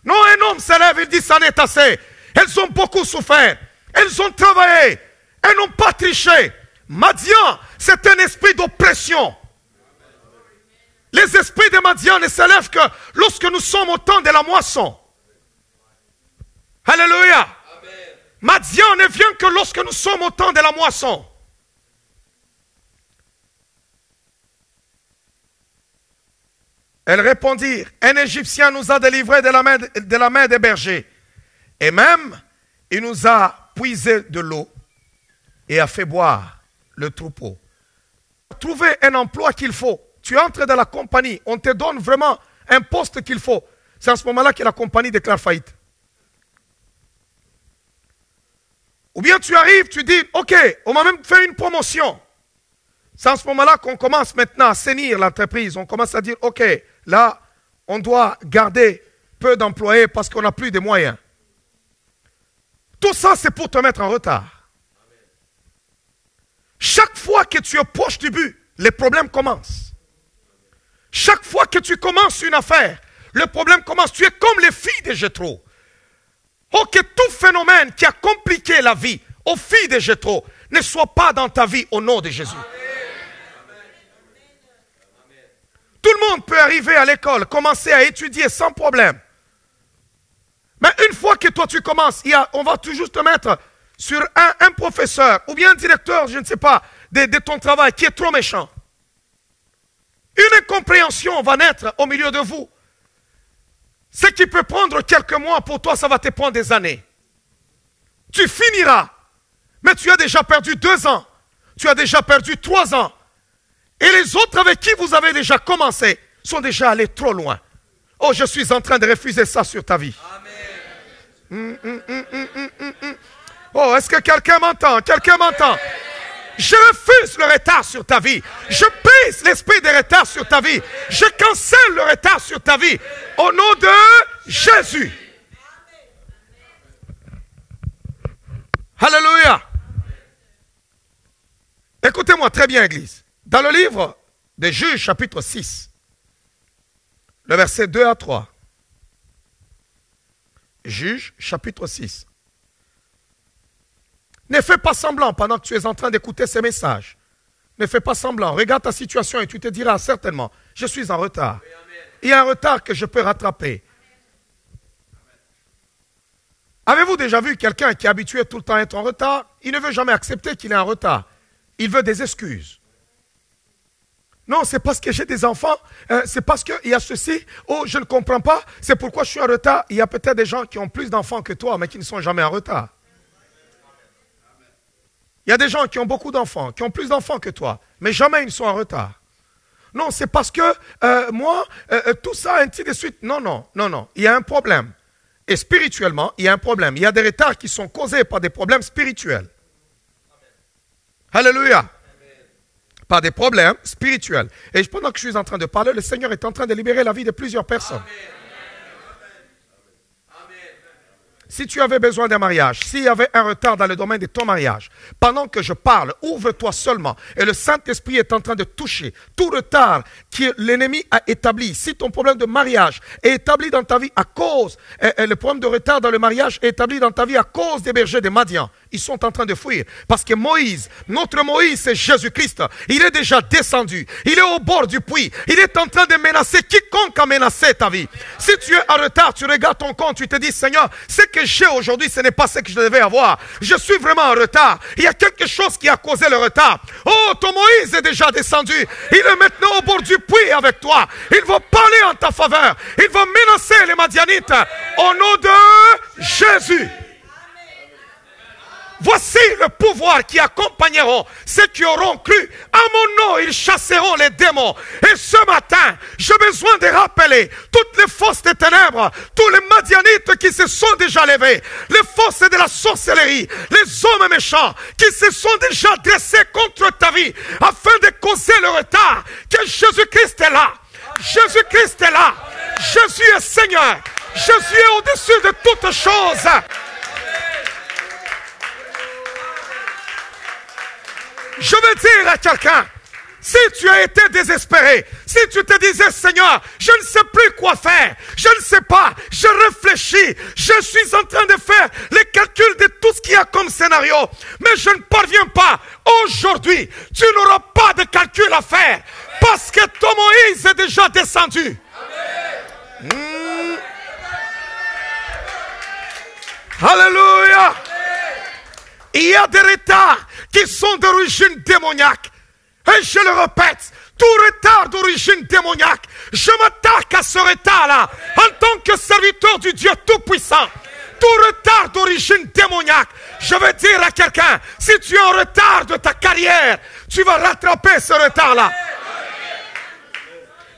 Non, un homme se lève, il dit ça n'est assez. Elles ont beaucoup souffert. Elles ont travaillé. Elles n'ont pas triché. Madian, c'est un esprit d'oppression. Les esprits de Madian ne s'élèvent que lorsque nous sommes au temps de la moisson. Alléluia. Madian ne vient que lorsque nous sommes au temps de la moisson. Elles répondirent, un Égyptien nous a délivrés de la main des bergers. Et même, il nous a puisé de l'eau et a fait boire le troupeau. Trouver un emploi qu'il faut. Tu entres dans la compagnie, on te donne vraiment un poste qu'il faut. C'est à ce moment-là que la compagnie déclare faillite. Ou bien tu arrives, tu dis, ok, on m'a même fait une promotion. C'est à ce moment-là qu'on commence maintenant à sainir l'entreprise. On commence à dire, ok, là, on doit garder peu d'employés parce qu'on n'a plus de moyens. Tout ça, c'est pour te mettre en retard. Chaque fois que tu es proche du but, les problèmes commencent. Chaque fois que tu commences une affaire, le problème commence. Tu es comme les filles de Jéthro. Oh, que tout phénomène qui a compliqué la vie aux filles de Jéthro ne soit pas dans ta vie au nom de Jésus. Tout le monde peut arriver à l'école, commencer à étudier sans problème. Mais une fois que toi tu commences, on va toujours te mettre sur un professeur ou bien un directeur, je ne sais pas, de ton travail qui est trop méchant. Une incompréhension va naître au milieu de vous. Ce qui peut prendre quelques mois, pour toi, ça va te prendre des années. Tu finiras. Mais tu as déjà perdu 2 ans. Tu as déjà perdu 3 ans. Et les autres avec qui vous avez déjà commencé sont déjà allés trop loin. Oh, je suis en train de refuser ça sur ta vie. Amen. Oh, est-ce que quelqu'un m'entend? Quelqu'un m'entend? Je refuse le retard sur ta vie. Je brise l'esprit de retard sur ta vie. Je cancelle le retard sur ta vie. Au nom de Jésus. Alléluia. Écoutez-moi très bien, Église. Dans le livre des Juges, chapitre 6, le verset 2 à 3. Juges, chapitre 6. Ne fais pas semblant pendant que tu es en train d'écouter ces messages. Ne fais pas semblant. Regarde ta situation et tu te diras certainement, je suis en retard. Il y a un retard que je peux rattraper. Avez-vous déjà vu quelqu'un qui est habitué tout le temps à être en retard? Il ne veut jamais accepter qu'il est en retard. Il veut des excuses. Non, c'est parce que j'ai des enfants, c'est parce qu'il y a ceci, oh, je ne comprends pas, c'est pourquoi je suis en retard. Il y a peut-être des gens qui ont plus d'enfants que toi, mais qui ne sont jamais en retard. Il y a des gens qui ont beaucoup d'enfants, qui ont plus d'enfants que toi, mais jamais ils ne sont en retard. Non, c'est parce que moi, tout ça, ainsi de suite. Non, non, non, non, il y a un problème. Et spirituellement, il y a un problème. Il y a des retards qui sont causés par des problèmes spirituels. Alléluia. Par des problèmes spirituels. Et pendant que je suis en train de parler, le Seigneur est en train de libérer la vie de plusieurs personnes. Si tu avais besoin d'un mariage, s'il y avait un retard dans le domaine de ton mariage, pendant que je parle, ouvre-toi seulement. Et le Saint-Esprit est en train de toucher tout retard que l'ennemi a établi. Si ton problème de mariage est établi dans ta vie à cause, le problème de retard dans le mariage est établi dans ta vie à cause des bergers de Madian, ils sont en train de fuir. Parce que Moïse, notre Moïse, c'est Jésus-Christ. Il est déjà descendu. Il est au bord du puits. Il est en train de menacer quiconque a menacé ta vie. Si tu es en retard, tu regardes ton compte, tu te dis, Seigneur, ce que j'ai aujourd'hui, ce n'est pas ce que je devais avoir. Je suis vraiment en retard. Il y a quelque chose qui a causé le retard. Oh, ton Moïse est déjà descendu. Il est maintenant au bord du puits avec toi. Il va parler en ta faveur. Il va menacer les Madianites au nom de Jésus. Voici le pouvoir qui accompagneront ceux qui auront cru. À mon nom, ils chasseront les démons. Et ce matin, j'ai besoin de rappeler toutes les forces des ténèbres, tous les Madianites qui se sont déjà levés, les forces de la sorcellerie, les hommes méchants qui se sont déjà dressés contre ta vie afin de causer le retard. Que Jésus-Christ est là. Jésus-Christ est là. Jésus est Seigneur. Jésus est au-dessus de toutes choses. Je veux dire à quelqu'un, si tu as été désespéré, si tu te disais, Seigneur, je ne sais plus quoi faire, je ne sais pas, je réfléchis, je suis en train de faire les calculs de tout ce qu'il y a comme scénario, mais je ne parviens pas. Aujourd'hui, tu n'auras pas de calcul à faire, parce que ton Moïse est déjà descendu. Alléluia. Il y a des retards qui sont d'origine démoniaque. Et je le répète, tout retard d'origine démoniaque, je m'attaque à ce retard-là en tant que serviteur du Dieu Tout-Puissant. Tout retard d'origine démoniaque, je veux dire à quelqu'un, si tu es en retard de ta carrière, tu vas rattraper ce retard-là.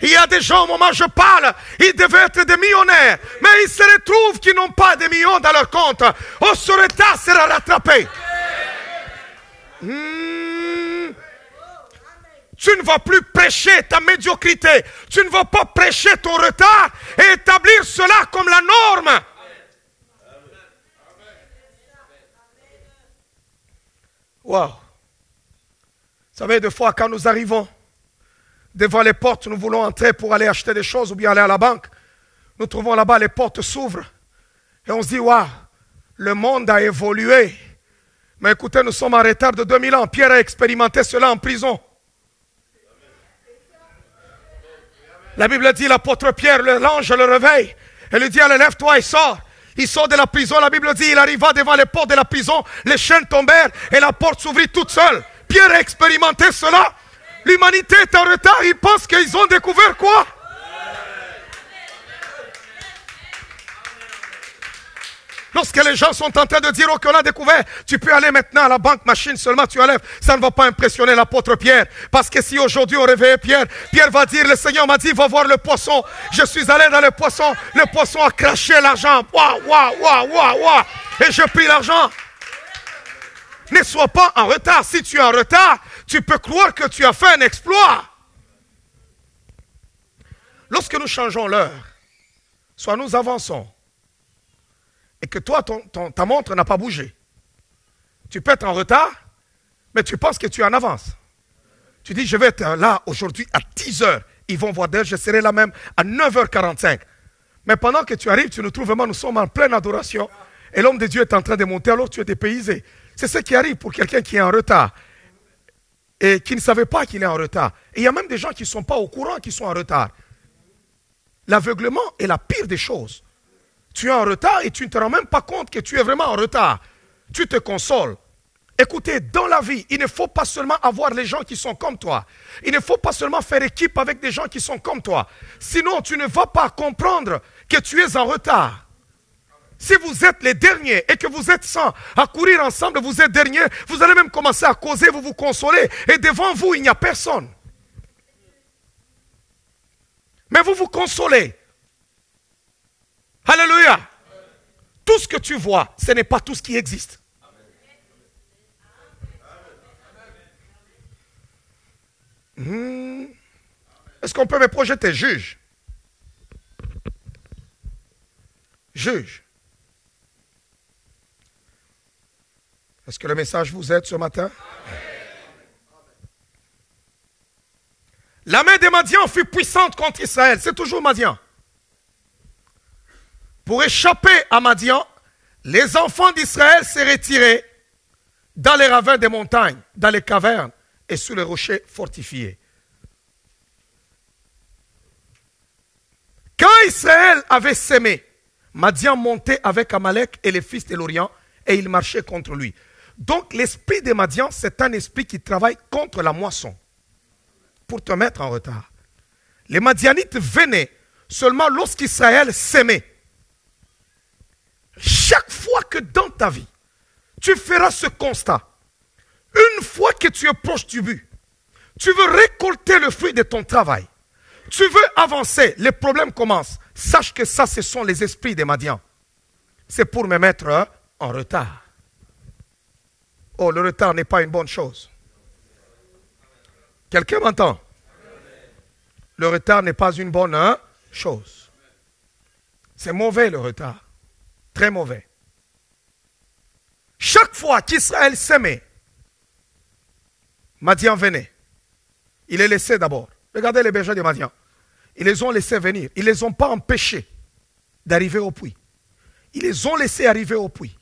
Il y a des gens, au moment où je parle, ils devaient être des millionnaires, mais ils se retrouvent qu'ils n'ont pas de millions dans leur compte. Oh, ce retard sera rattrapé. Tu ne vas plus prêcher ta médiocrité. Tu ne vas pas prêcher ton retard et établir cela comme la norme. Wow. Vous savez, des fois, quand nous arrivons devant les portes, nous voulons entrer pour aller acheter des choses ou bien aller à la banque. Nous trouvons là-bas, les portes s'ouvrent. Et on se dit, waouh, le monde a évolué. Mais écoutez, nous sommes en retard de 2000 ans. Pierre a expérimenté cela en prison. La Bible dit, l'apôtre Pierre, l'ange le réveille. Et lui dit, allez, lève-toi et sors. Il sort de la prison. La Bible dit, il arriva devant les portes de la prison. Les chaînes tombèrent et la porte s'ouvrit toute seule. Pierre a expérimenté cela. L'humanité est en retard. Ils pensent qu'ils ont découvert quoi? Lorsque les gens sont en train de dire, oh, qu'on a découvert, tu peux aller maintenant à la banque machine seulement, tu enlèves. Ça ne va pas impressionner l'apôtre Pierre. Parce que si aujourd'hui on réveille Pierre, Pierre va dire, le Seigneur m'a dit, va voir le poisson. Je suis allé dans le poisson a craché l'argent. Waouh, waouh, waouh, waouh, waouh. Et j'ai pris l'argent. Ne sois pas en retard. Si tu es en retard, tu peux croire que tu as fait un exploit. Lorsque nous changeons l'heure, soit nous avançons, et que toi, ta montre n'a pas bougé. Tu peux être en retard, mais tu penses que tu es en avance. Tu dis, je vais être là aujourd'hui à 10 heures. Ils vont voir d'elle, je serai là même à 9h45. Mais pendant que tu arrives, tu nous trouves vraiment, nous sommes en pleine adoration. Et l'homme de Dieu est en train de monter, alors tu es dépaysé. C'est ce qui arrive pour quelqu'un qui est en retard. Et qui ne savait pas qu'il est en retard. Et il y a même des gens qui ne sont pas au courant qu'ils sont en retard. L'aveuglement est la pire des choses. Tu es en retard et tu ne te rends même pas compte que tu es vraiment en retard. Tu te consoles. Écoutez, dans la vie, il ne faut pas seulement avoir les gens qui sont comme toi. Il ne faut pas seulement faire équipe avec des gens qui sont comme toi. Sinon, tu ne vas pas comprendre que tu es en retard. Si vous êtes les derniers et que vous êtes 100 à courir ensemble, vous êtes derniers, vous allez même commencer à causer, vous vous consolez. Et devant vous, il n'y a personne. Mais vous vous consolez. Alléluia. Tout ce que tu vois, ce n'est pas tout ce qui existe. Est-ce qu'on peut me projeter? Juge. Juge. Est-ce que le message vous aide ce matin? La main des Madians fut puissante contre Israël. C'est toujours Madian. Pour échapper à Madian, les enfants d'Israël s'est retirés dans les ravins des montagnes, dans les cavernes et sous les rochers fortifiés. Quand Israël avait sémé, Madian montait avec Amalek et les fils de l'Orient et il marchait contre lui. Donc l'esprit de Madian, c'est un esprit qui travaille contre la moisson pour te mettre en retard. Les Madianites venaient seulement lorsqu'Israël s'aimait. Chaque fois que dans ta vie, tu feras ce constat, une fois que tu es proche du but, tu veux récolter le fruit de ton travail, tu veux avancer, les problèmes commencent. Sache que ça, ce sont les esprits des Madians. C'est pour me mettre en retard. Oh, le retard n'est pas une bonne chose. Quelqu'un m'entend? Le retard n'est pas une bonne chose. C'est mauvais le retard. Très mauvais. Chaque fois qu'Israël s'aimait, Madian venait. Il les laissait d'abord. Regardez les bergers de Madian. Ils les ont laissés venir. Ils ne les ont pas empêchés d'arriver au puits. Ils les ont laissés arriver au puits.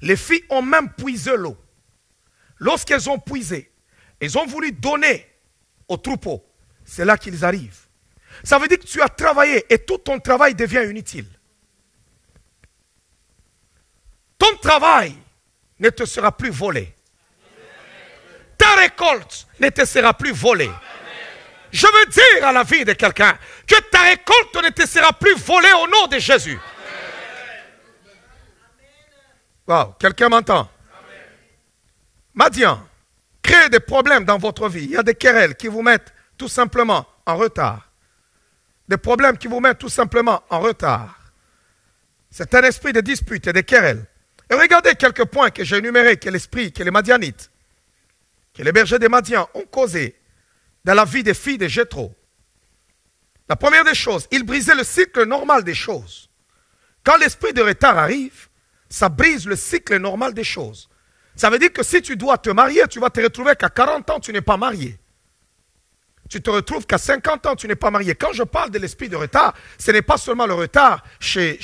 Les filles ont même puisé l'eau. Lorsqu'elles ont puisé, elles ont voulu donner au troupeau. C'est là qu'ils arrivent. Ça veut dire que tu as travaillé et tout ton travail devient inutile. Ton travail ne te sera plus volé. Ta récolte ne te sera plus volée. Je veux dire à la vie de quelqu'un que ta récolte ne te sera plus volée au nom de Jésus. Wow, quelqu'un m'entend? Madian, crée des problèmes dans votre vie. Il y a des querelles qui vous mettent tout simplement en retard. Des problèmes qui vous mettent tout simplement en retard. C'est un esprit de dispute et de querelles. Et regardez quelques points que j'ai énumérés, que l'esprit, que les Madianites, que les bergers des Madians ont causé dans la vie des filles de Jéthro. La première des choses, ils brisaient le cycle normal des choses. Quand l'esprit de retard arrive, ça brise le cycle normal des choses. Ça veut dire que si tu dois te marier, tu vas te retrouver qu'à 40 ans, tu n'es pas marié. Tu te retrouves qu'à 50 ans, tu n'es pas marié. Quand je parle de l'esprit de retard, ce n'est pas seulement le retard chez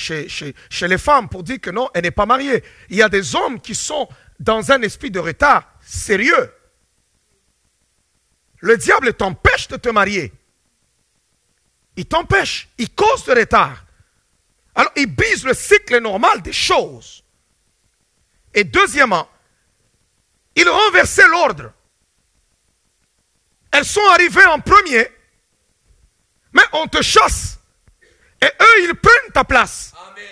les femmes pour dire que non, elle n'est pas mariée. Il y a des hommes qui sont dans un esprit de retard sérieux. Le diable t'empêche de te marier. Il t'empêche. Il cause de retard. Alors, il brise le cycle normal des choses. Et deuxièmement, il renversait l'ordre. Elles sont arrivées en premier, mais on te chasse. Et eux, ils prennent ta place. Amen.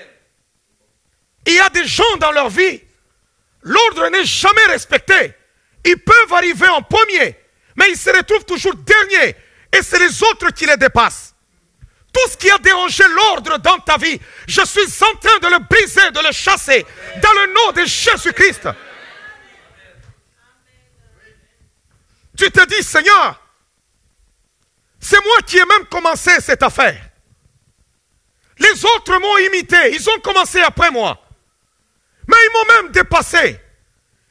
Il y a des gens dans leur vie, l'ordre n'est jamais respecté. Ils peuvent arriver en premier, mais ils se retrouvent toujours derniers. Et c'est les autres qui les dépassent. Tout ce qui a dérangé l'ordre dans ta vie, je suis en train de le briser, de le chasser, dans le nom de Jésus-Christ. Tu te dis, Seigneur, c'est moi qui ai même commencé cette affaire. Les autres m'ont imité, ils ont commencé après moi. Mais ils m'ont même dépassé.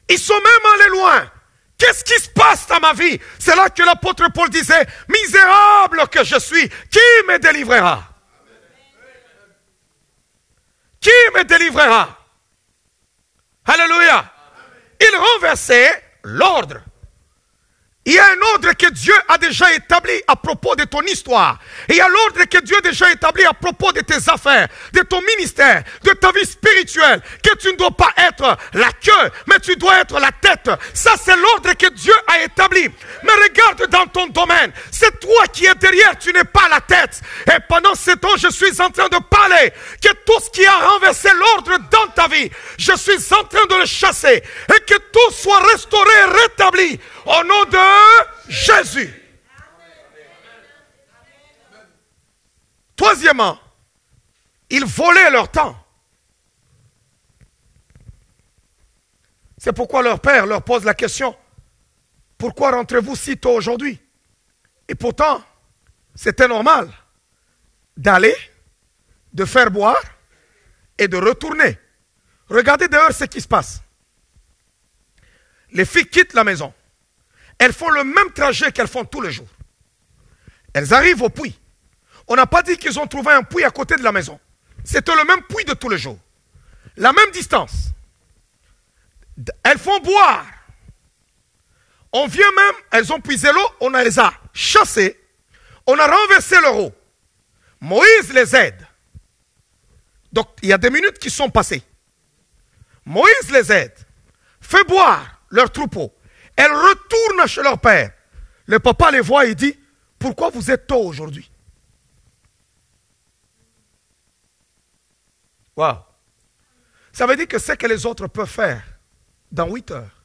Ils sont même allés loin. Qu'est-ce qui se passe dans ma vie? C'est là que l'apôtre Paul disait, misérable que je suis, qui me délivrera? Qui me délivrera? Alléluia. Il renversait l'ordre. Il y a un ordre que Dieu a déjà établi à propos de ton histoire. Et il y a l'ordre que Dieu a déjà établi à propos de tes affaires, de ton ministère, de ta vie spirituelle. Que tu ne dois pas être la queue, mais tu dois être la tête. Ça, c'est l'ordre que Dieu a établi. Mais regarde dans ton domaine. C'est toi qui es derrière, tu n'es pas la tête. Et pendant ce temps, je suis en train de parler que tout ce qui a renversé l'ordre dans ta vie, je suis en train de le chasser. Et que tout soit restauré et rétabli. Au nom de Jésus. Troisièmement, ils volaient leur temps. C'est pourquoi leur père leur pose la question, pourquoi rentrez-vous si tôt aujourd'hui? Et pourtant, c'était normal d'aller, de faire boire et de retourner. Regardez d'ailleurs ce qui se passe. Les filles quittent la maison. Elles font le même trajet qu'elles font tous les jours. Elles arrivent au puits. On n'a pas dit qu'ils ont trouvé un puits à côté de la maison. C'était le même puits de tous les jours. La même distance. Elles font boire. On vient même, elles ont puisé l'eau, on les a chassées. On a renversé leur eau. Moïse les aide. Donc, il y a des minutes qui sont passées. Moïse les aide, fait boire leur troupeau. Elles retournent chez leur père. Le papa les voit et dit, pourquoi vous êtes tôt aujourd'hui? Waouh. Ça veut dire que ce que les autres peuvent faire dans 8 heures,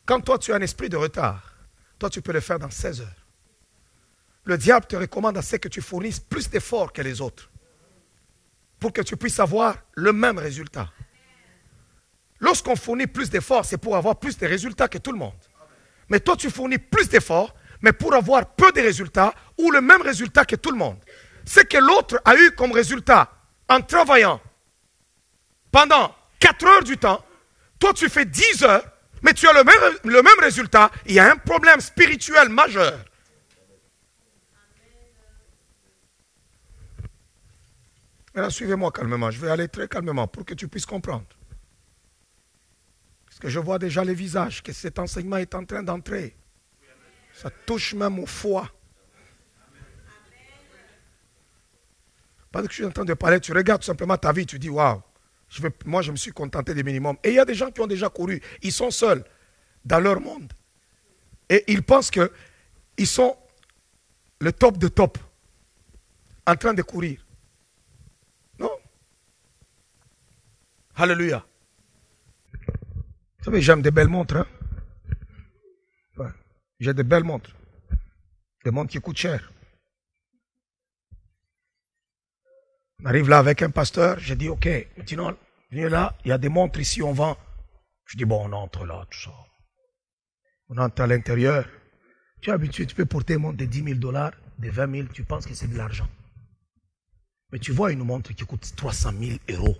quand toi tu as un esprit de retard, toi tu peux le faire dans 16 heures. Le diable te recommande à ce que tu fournisses plus d'efforts que les autres pour que tu puisses avoir le même résultat. Lorsqu'on fournit plus d'efforts, c'est pour avoir plus de résultats que tout le monde. Mais toi, tu fournis plus d'efforts, mais pour avoir peu de résultats ou le même résultat que tout le monde. Ce que l'autre a eu comme résultat en travaillant pendant 4 heures du temps, toi, tu fais 10 heures, mais tu as le même résultat. Il y a un problème spirituel majeur. Maintenant, suivez-moi calmement. Je vais aller très calmement pour que tu puisses comprendre. Parce que je vois déjà les visages, que cet enseignement est en train d'entrer. Ça touche même au foie. Pendant que je suis en train de parler, tu regardes tout simplement ta vie, tu dis, waouh, moi je me suis contenté des minimums. Et il y a des gens qui ont déjà couru, ils sont seuls dans leur monde. Et ils pensent qu'ils sont le top de top, en train de courir. Non. Alléluia. Vous savez, j'aime des belles montres. Hein? Ouais. J'ai des belles montres. Des montres qui coûtent cher. On arrive là avec un pasteur, j'ai dit, ok, maintenant, venez là, il y a des montres ici, on vend. Je dis, bon, on entre là, tout ça. On entre à l'intérieur. Tu es habitué, tu peux porter une montre de 10 000 $, de 20 000, tu penses que c'est de l'argent. Mais tu vois une montre qui coûte 300 000 €.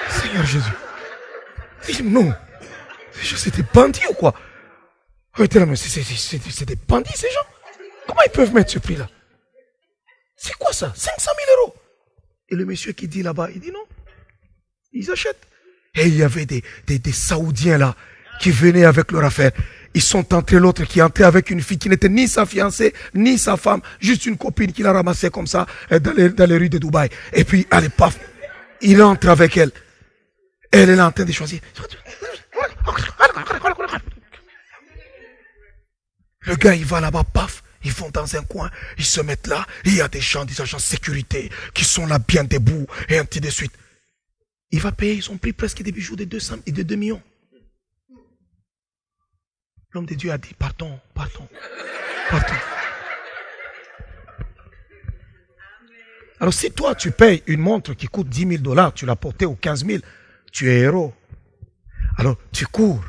Seigneur Jésus. Non. C'est des bandits ou quoi? C'est des bandits ces gens. Comment ils peuvent mettre ce prix-là? C'est quoi ça? 500 000 €. Et le monsieur qui dit là-bas, il dit non. Ils achètent. Et il y avait des Saoudiens là qui venaient avec leur affaire. Ils sont entrés, l'autre qui est entré avec une fille qui n'était ni sa fiancée, ni sa femme, juste une copine qu'il a ramassée comme ça dans les rues de Dubaï. Et puis, allez, paf, il entre avec elle. Elle est là en train de choisir. Le gars, il va là-bas, paf, ils vont dans un coin, ils se mettent là, et il y a des agents de sécurité qui sont là bien debout, et ainsi de suite. Il va payer, ils ont pris presque des bijoux de 200 et de 2 millions. L'homme de Dieu a dit, pardon. Alors si toi tu payes une montre qui coûte 10 000 $, tu l'as portée aux 15 000, tu es héros. Alors tu cours.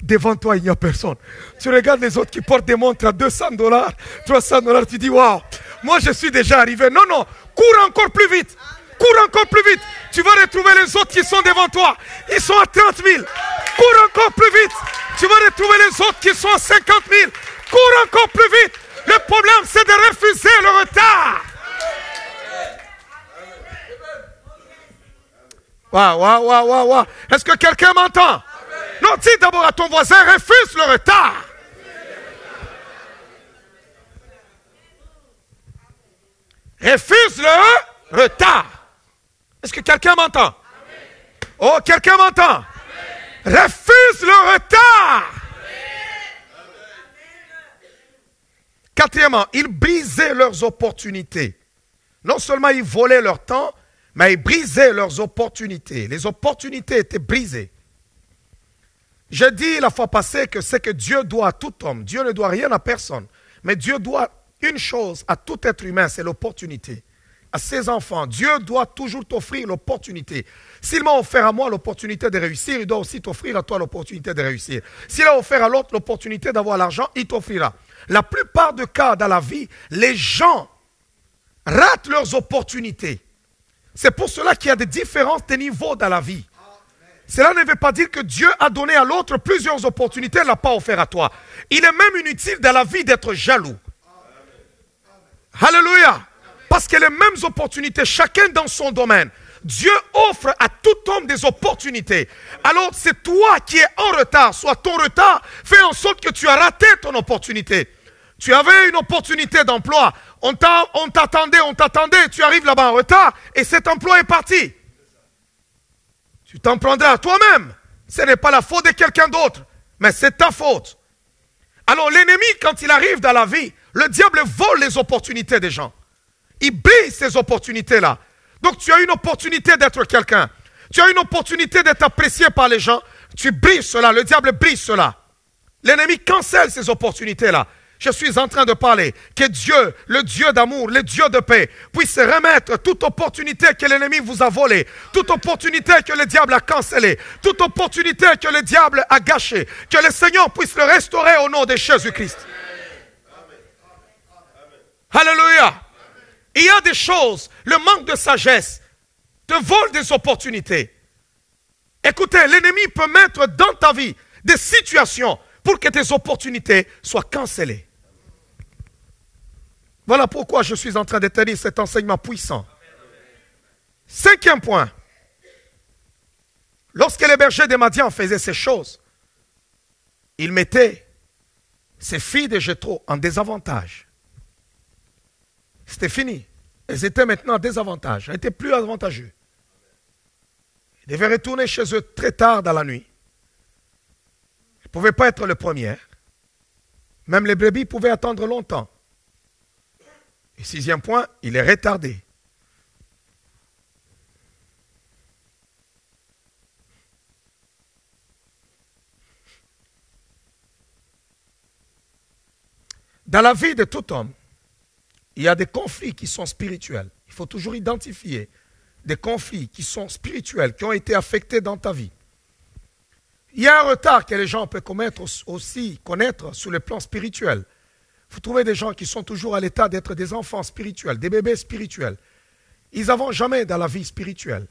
Devant toi, il n'y a personne. Tu regardes les autres qui portent des montres à 200 $, 300 $, tu dis, waouh, moi je suis déjà arrivé. Non, cours encore plus vite. Cours encore plus vite. Tu vas retrouver les autres qui sont devant toi. Ils sont à 30 000. Cours encore plus vite. Tu vas retrouver les autres qui sont à 50 000. Cours encore plus vite. Le problème, c'est de refuser le retard. Waouh. Est-ce que quelqu'un m'entend? Non, dis d'abord à ton voisin, refuse le retard. Refuse le retard. Est-ce que quelqu'un m'entend? Oh, quelqu'un m'entend? Refuse le retard. Quatrièmement, ils brisaient leurs opportunités. Non seulement ils volaient leur temps, mais ils brisaient leurs opportunités. Les opportunités étaient brisées. J'ai dit la fois passée que c'est que Dieu doit à tout homme. Dieu ne doit rien à personne. Mais Dieu doit une chose à tout être humain, c'est l'opportunité. À ses enfants, Dieu doit toujours t'offrir l'opportunité. S'il m'a offert à moi l'opportunité de réussir, il doit aussi t'offrir à toi l'opportunité de réussir. S'il a offert à l'autre l'opportunité d'avoir l'argent, il t'offrira. La plupart des cas dans la vie, les gens ratent leurs opportunités. C'est pour cela qu'il y a des différences de niveaux dans la vie. Cela ne veut pas dire que Dieu a donné à l'autre plusieurs opportunités et ne l'a pas offert à toi. Il est même inutile dans la vie d'être jaloux. Alléluia. Parce que les mêmes opportunités, chacun dans son domaine. Dieu offre à tout homme des opportunités. Alors c'est toi qui es en retard. Soit ton retard fait en sorte que tu as raté ton opportunité. Tu avais une opportunité d'emploi. On t'attendait, tu arrives là-bas en retard et cet emploi est parti. Tu t'en prendras à toi-même. Ce n'est pas la faute de quelqu'un d'autre, mais c'est ta faute. Alors l'ennemi, quand il arrive dans la vie, le diable vole les opportunités des gens. Il brise ces opportunités-là. Donc tu as une opportunité d'être quelqu'un. Tu as une opportunité d'être apprécié par les gens. Tu brises cela, le diable brise cela. L'ennemi cancelle ces opportunités-là. Je suis en train de parler que Dieu, le Dieu d'amour, le Dieu de paix, puisse remettre toute opportunité que l'ennemi vous a volée, toute opportunité que le diable a cancellée, toute opportunité que le diable a gâchée, que le Seigneur puisse le restaurer au nom de Jésus-Christ. Alléluia. Il y a des choses, le manque de sagesse te vole des opportunités. Écoutez, l'ennemi peut mettre dans ta vie des situations pour que tes opportunités soient cancellées. Voilà pourquoi je suis en train de te dire cet enseignement puissant. 5e point. Lorsque les bergers de Madian faisaient ces choses, ils mettaient ces filles de Jéthro en désavantage. C'était fini. Elles étaient maintenant en désavantage. Elles n'étaient plus avantageuses. Ils devaient retourner chez eux très tard dans la nuit. Ils ne pouvaient pas être les premières. Même les brebis pouvaient attendre longtemps. Et 6e point, il est retardé. Dans la vie de tout homme, il y a des conflits qui sont spirituels. Il faut toujours identifier des conflits qui sont spirituels, qui ont été affectés dans ta vie. Il y a un retard que les gens peuvent connaître sur le plan spirituel. Vous trouvez des gens qui sont toujours à l'état d'être des enfants spirituels, des bébés spirituels. Ils n'avancent jamais dans la vie spirituelle.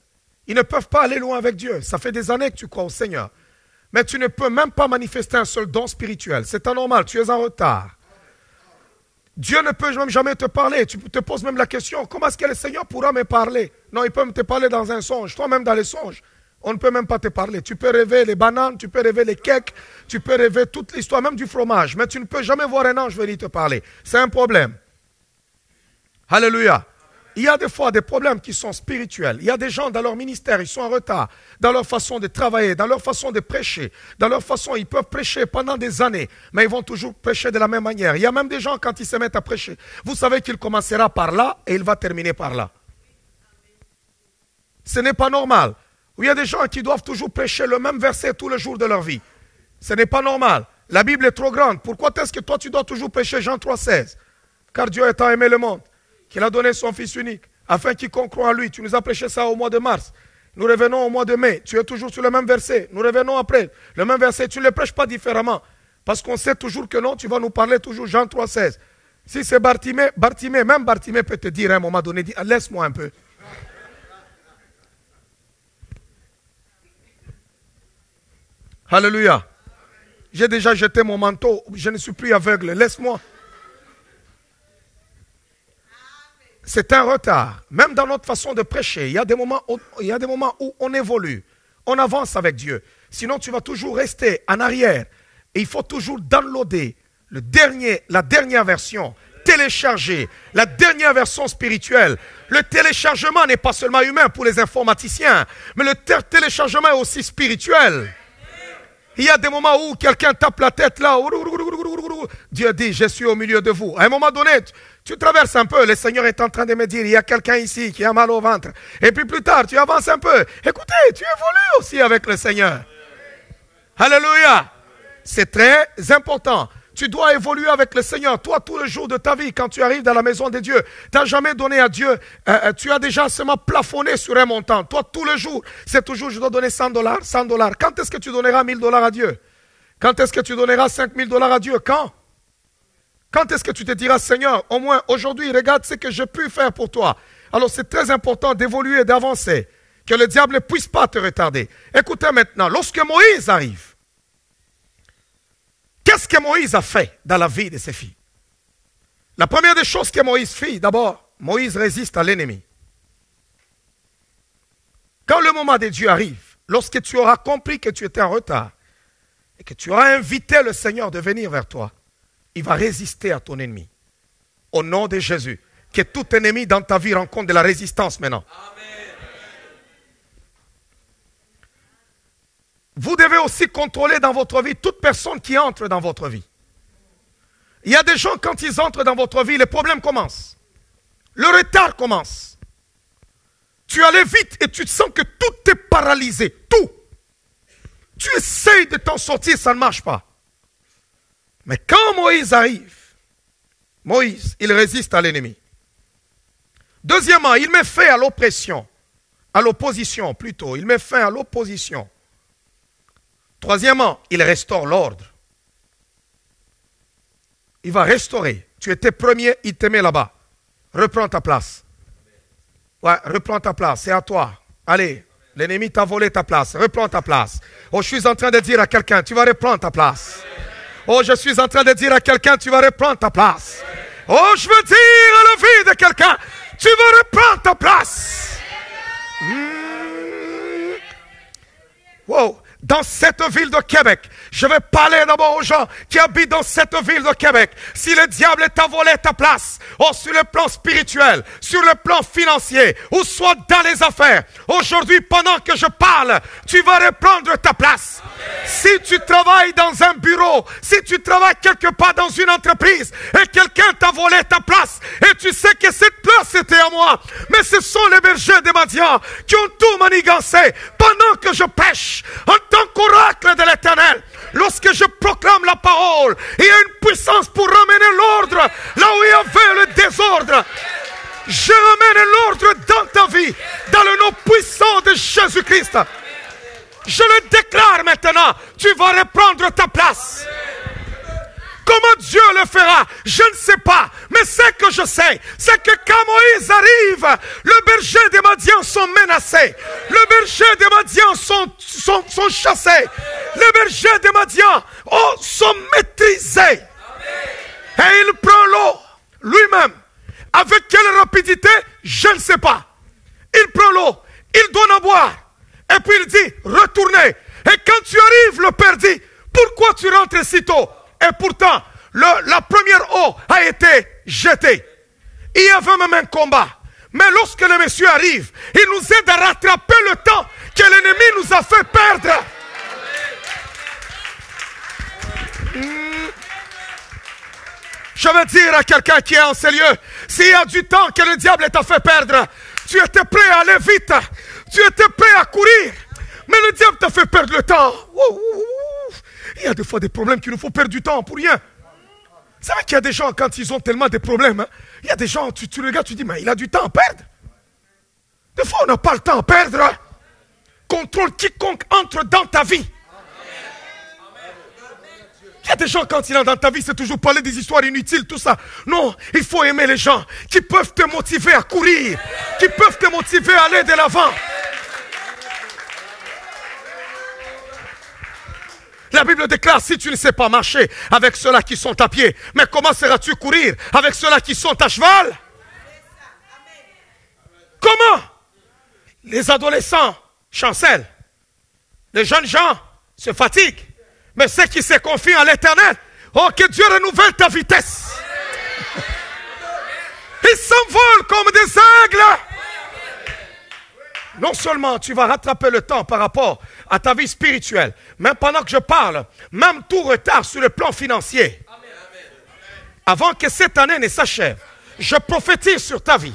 Ils ne peuvent pas aller loin avec Dieu. Ça fait des années que tu crois au Seigneur. Mais tu ne peux même pas manifester un seul don spirituel. C'est anormal, tu es en retard. Dieu ne peut même jamais te parler. Tu te poses même la question, comment est-ce que le Seigneur pourra me parler? Non, il peut te parler dans un songe. Toi-même dans les songes, on ne peut même pas te parler. Tu peux rêver les bananes, tu peux rêver les cakes, tu peux rêver toute l'histoire, même du fromage. Mais tu ne peux jamais voir un ange venir te parler. C'est un problème. Alléluia. Il y a des fois des problèmes qui sont spirituels. Il y a des gens dans leur ministère, ils sont en retard dans leur façon de travailler, dans leur façon de prêcher, dans leur façon, ils peuvent prêcher pendant des années, mais ils vont toujours prêcher de la même manière. Il y a même des gens, quand ils se mettent à prêcher, vous savez qu'il commencera par là et il va terminer par là. Ce n'est pas normal. Il y a des gens qui doivent toujours prêcher le même verset tous les jours de leur vie. Ce n'est pas normal. La Bible est trop grande. Pourquoi est-ce que toi tu dois toujours prêcher Jean 3,16? Car Dieu a tant aimé le monde qu'il a donné son Fils unique, afin quiconque croit en lui. Tu nous as prêché ça au mois de mars. Nous revenons au mois de mai. Tu es toujours sur le même verset. Nous revenons après. Le même verset, tu ne le prêches pas différemment. Parce qu'on sait toujours que non, tu vas nous parler toujours Jean 3,16. Si c'est Bartimée, même Bartimée peut te dire à un moment donné, laisse-moi un peu. Alléluia. J'ai déjà jeté mon manteau. Je ne suis plus aveugle. Laisse-moi. C'est un retard. Même dans notre façon de prêcher, il y a des moments où on évolue. On avance avec Dieu. Sinon, tu vas toujours rester en arrière. Et il faut toujours downloader la dernière version. Télécharger la dernière version spirituelle. Le téléchargement n'est pas seulement humain pour les informaticiens, mais le téléchargement est aussi spirituel. Il y a des moments où quelqu'un tape la tête là. Dieu dit, je suis au milieu de vous. À un moment donné, tu traverses un peu. Le Seigneur est en train de me dire, il y a quelqu'un ici qui a mal au ventre. Et puis plus tard, tu avances un peu. Écoutez, tu évolues aussi avec le Seigneur. Alléluia. C'est très important. Tu dois évoluer avec le Seigneur. Toi, tous les jours de ta vie, quand tu arrives dans la maison de Dieu, tu n'as jamais donné à Dieu, tu as déjà seulement plafonné sur un montant. Toi, tous les jours, c'est toujours, je dois donner $100, $100. Quand est-ce que tu donneras $1000 à Dieu? Quand est-ce que tu donneras $5000 à Dieu? Quand est-ce que tu te diras, Seigneur, au moins aujourd'hui, regarde ce que j'ai pu faire pour toi. Alors, c'est très important d'évoluer, d'avancer, que le diable ne puisse pas te retarder. Écoutez maintenant, lorsque Moïse arrive, qu'est-ce que Moïse a fait dans la vie de ses filles? La première des choses que Moïse fit, d'abord, Moïse résiste à l'ennemi. Quand le moment de Dieu arrive, lorsque tu auras compris que tu étais en retard et que tu auras invité le Seigneur de venir vers toi, il va résister à ton ennemi. Au nom de Jésus. Que tout ennemi dans ta vie rencontre de la résistance maintenant. Vous devez aussi contrôler dans votre vie toute personne qui entre dans votre vie. Il y a des gens, quand ils entrent dans votre vie, les problèmes commencent. Le retard commence. Tu allais vite et tu sens que tout est paralysé. Tout. Tu essayes de t'en sortir, ça ne marche pas. Mais quand Moïse arrive, Moïse, il résiste à l'ennemi. Deuxièmement, il met fin à l'oppression. À l'opposition plutôt. Il met fin à l'opposition. Troisièmement, il restaure l'ordre. Il va restaurer. Tu étais premier, il te met là-bas. Reprends ta place. Ouais, reprends ta place, c'est à toi. Allez, l'ennemi t'a volé ta place. Reprends ta place. Oh, je suis en train de dire à quelqu'un, tu vas reprendre ta place. Oh, je suis en train de dire à quelqu'un, tu vas reprendre ta place. Oh, je veux dire à la vie de quelqu'un, tu vas reprendre ta place. Wow. Dans cette ville de Québec, je vais parler d'abord aux gens qui habitent dans cette ville de Québec. Si le diable t'a volé ta place, ou sur le plan spirituel, sur le plan financier, ou soit dans les affaires, aujourd'hui, pendant que je parle, tu vas reprendre ta place. Si tu travailles dans un bureau, si tu travailles quelque part dans une entreprise, et quelqu'un t'a volé ta place, et tu sais que cette place était à moi, mais ce sont les bergers de Madian qui ont tout manigancé pendant que je pêche, en tant qu'oracle de l'Éternel. Lorsque je proclame la parole, il y a une puissance pour ramener l'ordre là où il y avait le désordre. Je ramène l'ordre dans ta vie, dans le nom puissant de Jésus-Christ. Je le déclare maintenant, tu vas reprendre ta place. Comment Dieu le fera, je ne sais pas. Mais ce que je sais, c'est que quand Moïse arrive, le berger des Madians sont menacés. Le berger des Madians sont chassés. Les bergers des Madians sont maîtrisés. Et il prend l'eau lui-même. Avec quelle rapidité, je ne sais pas. Il prend l'eau, il donne à boire. Et puis il dit, retournez. Et quand tu arrives, le père dit, pourquoi tu rentres si tôt? Et pourtant, la première eau a été jetée. Il y avait même un combat. Mais lorsque le monsieur arrive, il nous aide à rattraper le temps que l'ennemi nous a fait perdre. Je veux dire à quelqu'un qui est en ces lieux, s'il y a du temps que le diable t'a fait perdre, tu étais prêt à aller vite, tu étais prêt à courir, mais le diable t'a fait perdre le temps. Il y a des fois des problèmes qu'il nous faut perdre du temps pour rien. Vous savez qu'il y a des gens, quand ils ont tellement de problèmes, il y a des gens, tu regardes, tu dis, mais il a du temps à perdre. Des fois, on n'a pas le temps à perdre. Contrôle quiconque entre dans ta vie. Il y a des gens, quand ils sont dans ta vie, c'est toujours parler des histoires inutiles, tout ça. Non, il faut aimer les gens qui peuvent te motiver à courir, qui peuvent te motiver à aller de l'avant. La Bible déclare, si tu ne sais pas marcher avec ceux-là qui sont à pied, mais comment seras-tu courir avec ceux-là qui sont à cheval? Comment? Les adolescents chancellent. Les jeunes gens se fatiguent. Mais ceux qui se confient à l'Éternel, oh, que Dieu renouvelle ta vitesse. Ils s'envolent comme des aigles. Non seulement tu vas rattraper le temps par rapport à ta vie spirituelle, même pendant que je parle, même tout retard sur le plan financier. Avant que cette année ne s'achève, je prophétise sur ta vie.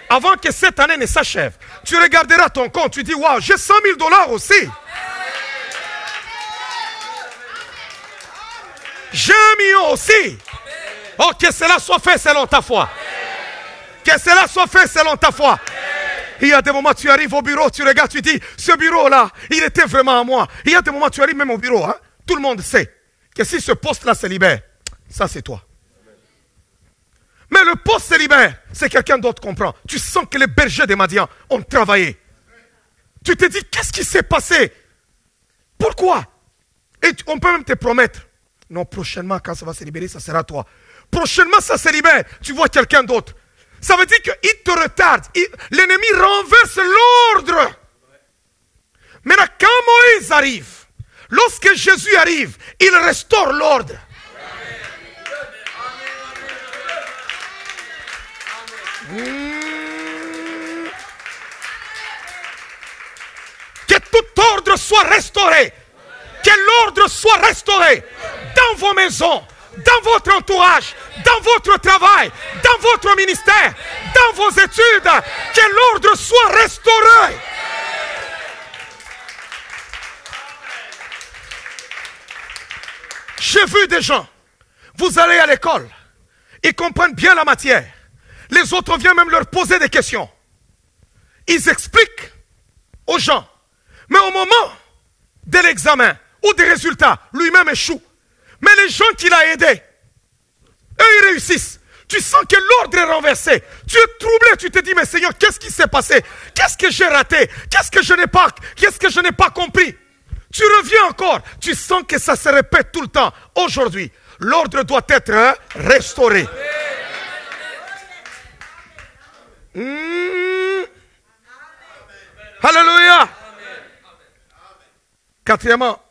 Avant que cette année ne s'achève, tu regarderas ton compte, tu dis, waouh, j'ai 100 000 $ aussi. J'ai 1 million aussi. Oh, que cela soit fait selon ta foi. Que cela soit fait selon ta foi. Il y a des moments, tu arrives au bureau, tu regardes, tu dis, ce bureau-là, il était vraiment à moi. Il y a des moments, tu arrives même au bureau, hein, tout le monde sait que si ce poste-là se libère, ça c'est toi. Mais le poste se libère, c'est quelqu'un d'autre qui comprend. Tu sens que les bergers des Madians ont travaillé. Tu te dis, qu'est-ce qui s'est passé? Pourquoi? Et on peut même te promettre, non, prochainement, quand ça va se libérer, ça sera toi. Prochainement, ça se libère, tu vois quelqu'un d'autre. Ça veut dire qu'il te retarde. L'ennemi renverse l'ordre. Maintenant, quand Moïse arrive, lorsque Jésus arrive, il restaure l'ordre. Que tout ordre soit restauré. Que l'ordre soit restauré dans vos maisons, dans votre entourage, dans votre travail, dans votre ministère, dans vos études. Que l'ordre soit restauré. J'ai vu des gens, vous allez à l'école, ils comprennent bien la matière. Les autres viennent même leur poser des questions. Ils expliquent aux gens. Mais au moment de l'examen ou des résultats, lui-même échoue. Mais les gens qu'il a aidés, eux, ils réussissent. Tu sens que l'ordre est renversé. Tu es troublé, tu te dis, mais Seigneur, qu'est-ce qui s'est passé? Qu'est-ce que j'ai raté? Qu'est-ce que je n'ai pas compris? Tu reviens encore. Tu sens que ça se répète tout le temps. Aujourd'hui, l'ordre doit être restauré. Alléluia. Quatrièmement,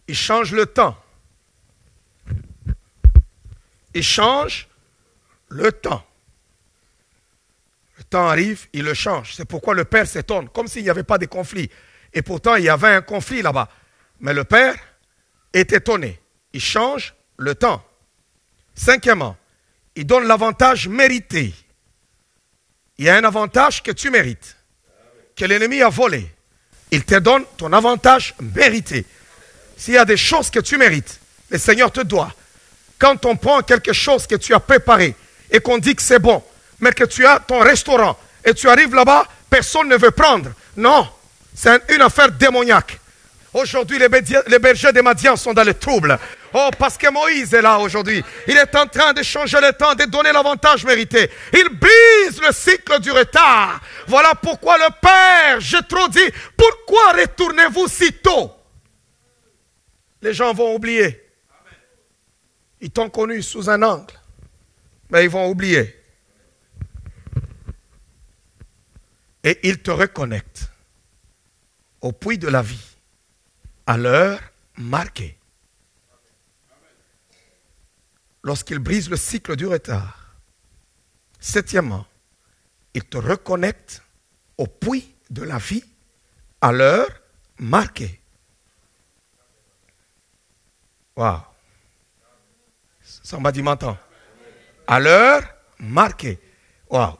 il change le temps. Il change le temps. Le temps arrive, il le change. C'est pourquoi le Père s'étonne, comme s'il n'y avait pas de conflit. Et pourtant, il y avait un conflit là-bas. Mais le Père est étonné. Il change le temps. Cinquièmement, il donne l'avantage mérité. Il y a un avantage que tu mérites, que l'ennemi a volé. Il te donne ton avantage mérité. S'il y a des choses que tu mérites, le Seigneur te doit. Quand on prend quelque chose que tu as préparé et qu'on dit que c'est bon, mais que tu as ton restaurant et tu arrives là-bas, personne ne veut prendre. Non, c'est une affaire démoniaque. Aujourd'hui, les bergers des Madians sont dans le trouble. Oh, parce que Moïse est là aujourd'hui. Il est en train de changer le temps, de donner l'avantage mérité. Il brise le cycle du retard. Voilà pourquoi le Père, j'ai trop dit, pourquoi retournez-vous si tôt? Les gens vont oublier. Ils t'ont connu sous un angle, mais ils vont oublier. Et ils te reconnectent au puits de la vie, à l'heure marquée. Lorsqu'il brise le cycle du retard. Septièmement, il te reconnecte au puits de la vie, à l'heure marquée. Waouh! Somebody m'entend? À l'heure marquée. Wow.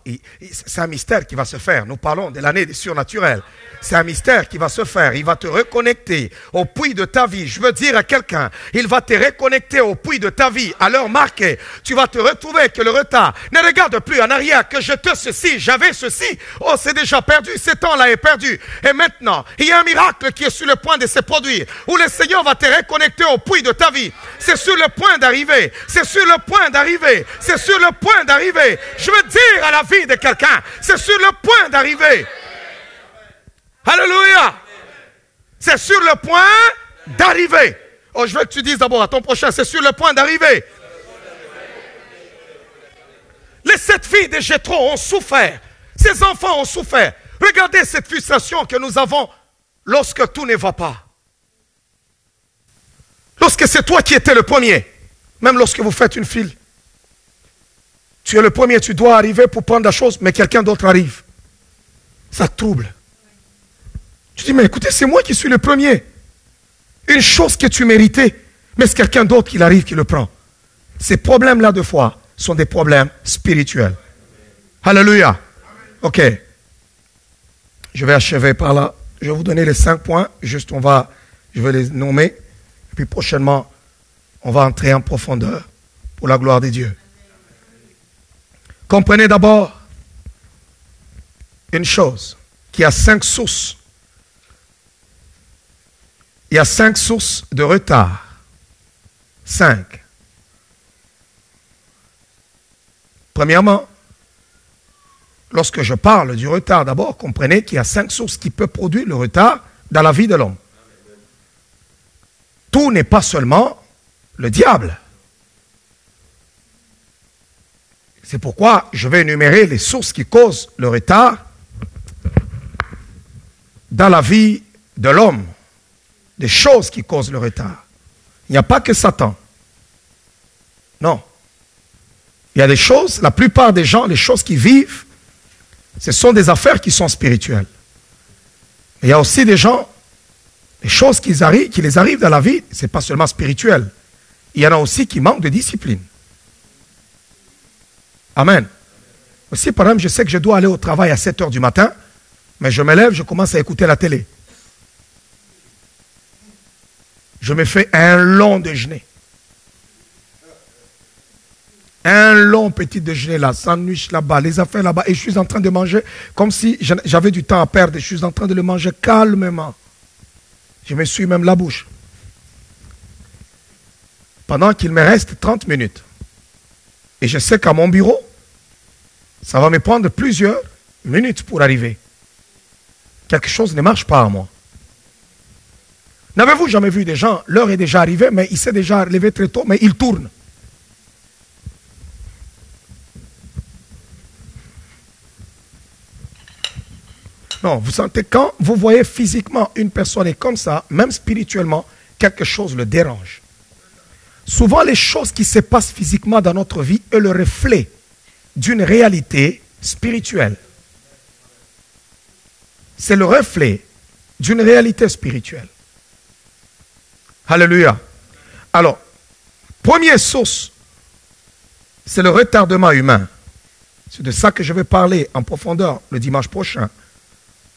C'est un mystère qui va se faire. Nous parlons de l'année des surnaturels. C'est un mystère qui va se faire. Il va te reconnecter au puits de ta vie. Je veux dire à quelqu'un, il va te reconnecter au puits de ta vie à l'heure marquée. Tu vas te retrouver que le retard ne regarde plus en arrière, que je te ceci, j'avais ceci. Oh, c'est déjà perdu. Ce temps-là est perdu. Et maintenant, il y a un miracle qui est sur le point de se produire, où le Seigneur va te reconnecter au puits de ta vie. C'est sur le point d'arriver. C'est sur le point d'arriver. C'est sur le point d'arriver. Je veux dire à la vie de quelqu'un, c'est sur le point d'arriver. Alléluia. C'est sur le point d'arriver. Oh, je veux que tu dises d'abord à ton prochain, c'est sur le point d'arriver. Les 7 filles de Jéthro ont souffert. Ces enfants ont souffert. Regardez cette frustration que nous avons lorsque tout ne va pas. Lorsque c'est toi qui étais le premier, même lorsque vous faites une file. Tu es le premier, tu dois arriver pour prendre la chose, mais quelqu'un d'autre arrive. Ça te trouble. Tu dis, mais écoutez, c'est moi qui suis le premier. Une chose que tu méritais, mais c'est quelqu'un d'autre qui arrive, qui le prend. Ces problèmes-là, de foi, sont des problèmes spirituels. Alléluia. Ok. Je vais achever par là. Je vais vous donner les 5 points. Juste, je vais les nommer. Et puis prochainement, on va entrer en profondeur pour la gloire de Dieu. Comprenez d'abord une chose, qu'il y a 5 sources. Il y a 5 sources de retard. 5. Premièrement, lorsque je parle du retard, d'abord, comprenez qu'il y a 5 sources qui peuvent produire le retard dans la vie de l'homme. Tout n'est pas seulement le diable. C'est pourquoi je vais énumérer les sources qui causent le retard dans la vie de l'homme. Des choses qui causent le retard. Il n'y a pas que Satan. Non. Il y a des choses, la plupart des gens, les choses qu'ils vivent, Ce sont des affaires qui sont spirituelles. Il y a aussi des gens, les choses qui les arrivent dans la vie, ce n'est pas seulement spirituel. Il y en a aussi qui manquent de discipline. Amen. Aussi, par exemple, je sais que je dois aller au travail à 7 h du matin, mais je me lève, je commence à écouter la télé. Je me fais un long déjeuner. Un long petit déjeuner là, sandwich là-bas, les affaires là-bas, et je suis en train de manger comme si j'avais du temps à perdre. Je suis en train de le manger calmement. Je me suis même la bouche. Pendant qu'il me reste 30 minutes. Et je sais qu'à mon bureau, ça va me prendre plusieurs minutes pour arriver. Quelque chose ne marche pas à moi. N'avez-vous jamais vu des gens, l'heure est déjà arrivée, mais il s'est déjà levé très tôt, mais il tourne. Non, vous sentez quand vous voyez physiquement une personne est comme ça, même spirituellement, quelque chose le dérange. Souvent, les choses qui se passent physiquement dans notre vie est le reflet d'une réalité spirituelle. C'est le reflet d'une réalité spirituelle. Alléluia. Alors, première source, c'est le retardement humain. C'est de ça que je vais parler en profondeur le dimanche prochain.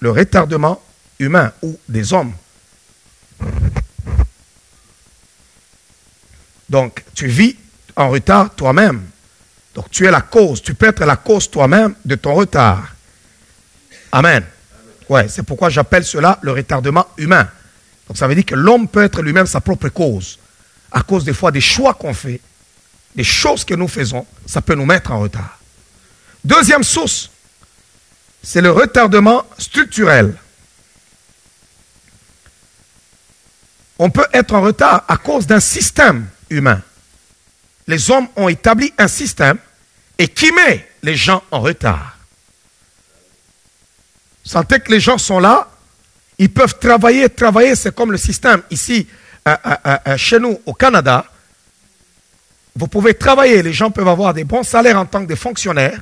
Le retardement humain ou des hommes. Donc, tu vis en retard toi-même. Donc, tu es la cause. Tu peux être la cause toi-même de ton retard. Amen. Ouais, c'est pourquoi j'appelle cela le retardement humain. Donc, ça veut dire que l'homme peut être lui-même sa propre cause. À cause des fois des choix qu'on fait, des choses que nous faisons, ça peut nous mettre en retard. Deuxième source, c'est le retardement structurel. On peut être en retard à cause d'un système humain. Les hommes ont établi un système et qui met les gens en retard. Vous sentez que les gens sont là, ils peuvent travailler, c'est comme le système ici, chez nous au Canada. Vous pouvez travailler, les gens peuvent avoir des bons salaires en tant que des fonctionnaires,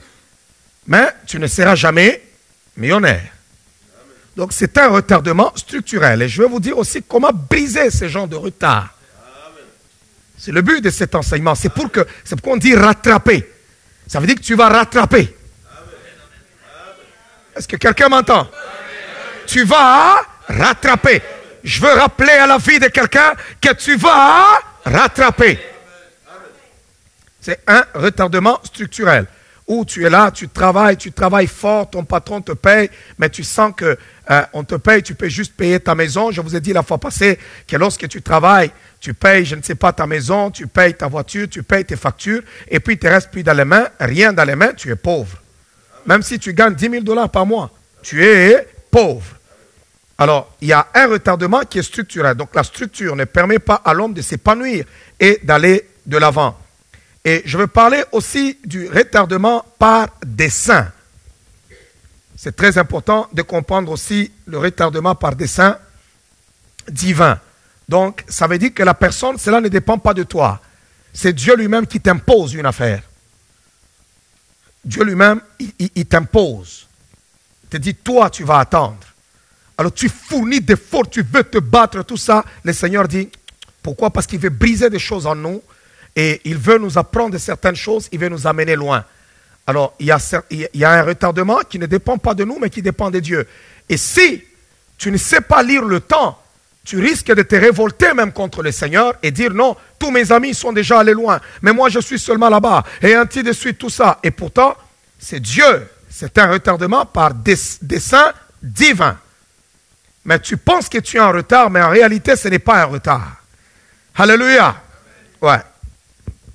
mais tu ne seras jamais millionnaire. Donc c'est un retardement structurel. Et je vais vous dire aussi comment briser ces genres de retard. C'est le but de cet enseignement. C'est pourquoi on dit rattraper. Ça veut dire que tu vas rattraper. Est-ce que quelqu'un m'entend? Tu vas rattraper. Je veux rappeler à la vie de quelqu'un que tu vas rattraper. C'est un retardement structurel. Où tu es là, tu travailles fort, ton patron te paye, mais tu sens que on te paye, tu peux juste payer ta maison. Je vous ai dit la fois passée que lorsque tu travailles, tu payes, je ne sais pas, ta maison, tu payes ta voiture, tu payes tes factures, et puis il ne te reste plus dans les mains, rien dans les mains, tu es pauvre. Même si tu gagnes 10 000 $ par mois, tu es pauvre. Alors, il y a un retardement qui est structurel. Donc la structure ne permet pas à l'homme de s'épanouir et d'aller de l'avant. Et je veux parler aussi du retardement par dessein. C'est très important de comprendre aussi le retardement par dessein divin. Donc, ça veut dire que la personne, cela ne dépend pas de toi. C'est Dieu lui-même qui t'impose une affaire. Dieu lui-même, il t'impose. Il te dit, toi, tu vas attendre. Alors, tu fournis d'efforts, tu veux te battre, tout ça. Le Seigneur dit, pourquoi? Parce qu'il veut briser des choses en nous. Et il veut nous apprendre certaines choses, il veut nous amener loin. Alors, il y a un retardement qui ne dépend pas de nous, mais qui dépend de Dieu. Et si tu ne sais pas lire le temps, tu risques de te révolter même contre le Seigneur et dire non, tous mes amis sont déjà allés loin, mais moi je suis seulement là-bas, et ainsi de suite, tout ça. Et pourtant, c'est Dieu, c'est un retardement par dessein divin. Mais tu penses que tu es en retard, mais en réalité, ce n'est pas un retard. Alléluia. Ouais.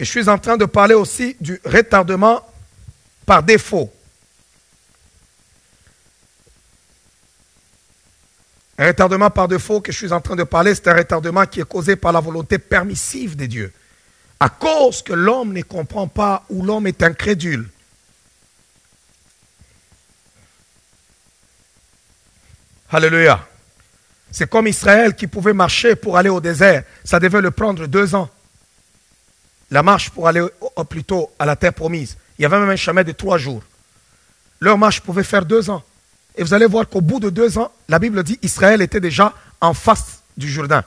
Et je suis en train de parler aussi du retardement par défaut. Un retardement par défaut que je suis en train de parler, c'est un retardement qui est causé par la volonté permissive de Dieu. À cause que l'homme ne comprend pas ou l'homme est incrédule. Alléluia. C'est comme Israël qui pouvait marcher pour aller au désert. Ça devait le prendre 2 ans. La marche pour aller plutôt à la terre promise. Il y avait même un chemin de 3 jours. leur marche pouvait faire 2 ans. Et vous allez voir qu'au bout de 2 ans, la Bible dit Israël était déjà en face du Jourdain.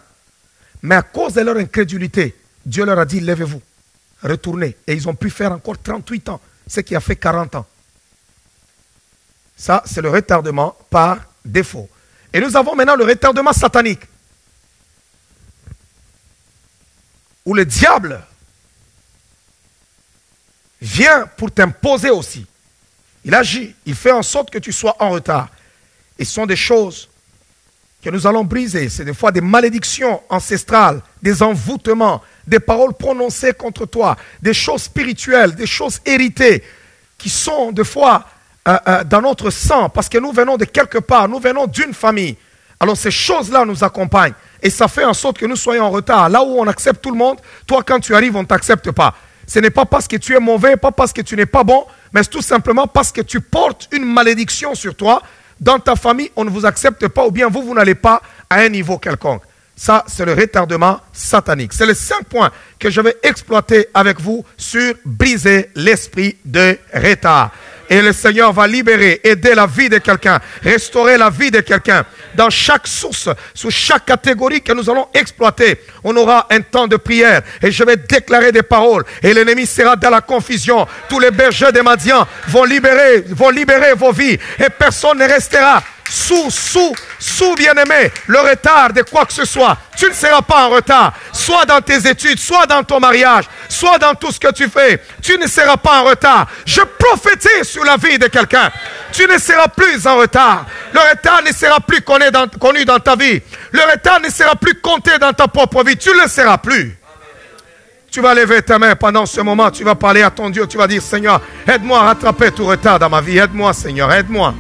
Mais à cause de leur incrédulité, Dieu leur a dit, levez-vous, retournez. Et ils ont pu faire encore 38 ans, ce qui a fait 40 ans. Ça, c'est le retardement par défaut. Et nous avons maintenant le retardement satanique. Où le diable vient pour t'imposer aussi. Il agit, il fait en sorte que tu sois en retard. Et ce sont des choses que nous allons briser. C'est des fois des malédictions ancestrales, des envoûtements, des paroles prononcées contre toi, des choses spirituelles, des choses héritées qui sont des fois dans notre sang parce que nous venons de quelque part, nous venons d'une famille. Alors ces choses-là nous accompagnent et ça fait en sorte que nous soyons en retard. Là où on accepte tout le monde, toi quand tu arrives, on ne t'accepte pas. Ce n'est pas parce que tu es mauvais, pas parce que tu n'es pas bon, mais c'est tout simplement parce que tu portes une malédiction sur toi. Dans ta famille, on ne vous accepte pas ou bien vous n'allez pas à un niveau quelconque. Ça, c'est le retardement satanique. C'est les 5 points que je vais exploiter avec vous sur briser l'esprit de retard. Et le Seigneur va libérer, aider la vie de quelqu'un, restaurer la vie de quelqu'un. Dans chaque source, sous chaque catégorie que nous allons exploiter, on aura un temps de prière. Et je vais déclarer des paroles. Et l'ennemi sera dans la confusion. Tous les bergers des Madians vont libérer vos vies. Et personne ne restera sous bien-aimé, le retard de quoi que ce soit. Tu ne seras pas en retard, soit dans tes études, soit dans ton mariage, soit dans tout ce que tu fais. Tu ne seras pas en retard. Je prophétise sur la vie de quelqu'un. Tu ne seras plus en retard. Le retard ne sera plus connu dans ta vie. Le retard ne sera plus compté dans ta propre vie. Tu ne le seras plus. Tu vas lever ta main pendant ce moment. Tu vas parler à ton Dieu. Tu vas dire, Seigneur, aide-moi à rattraper tout retard dans ma vie. Aide-moi, Seigneur, aide-moi.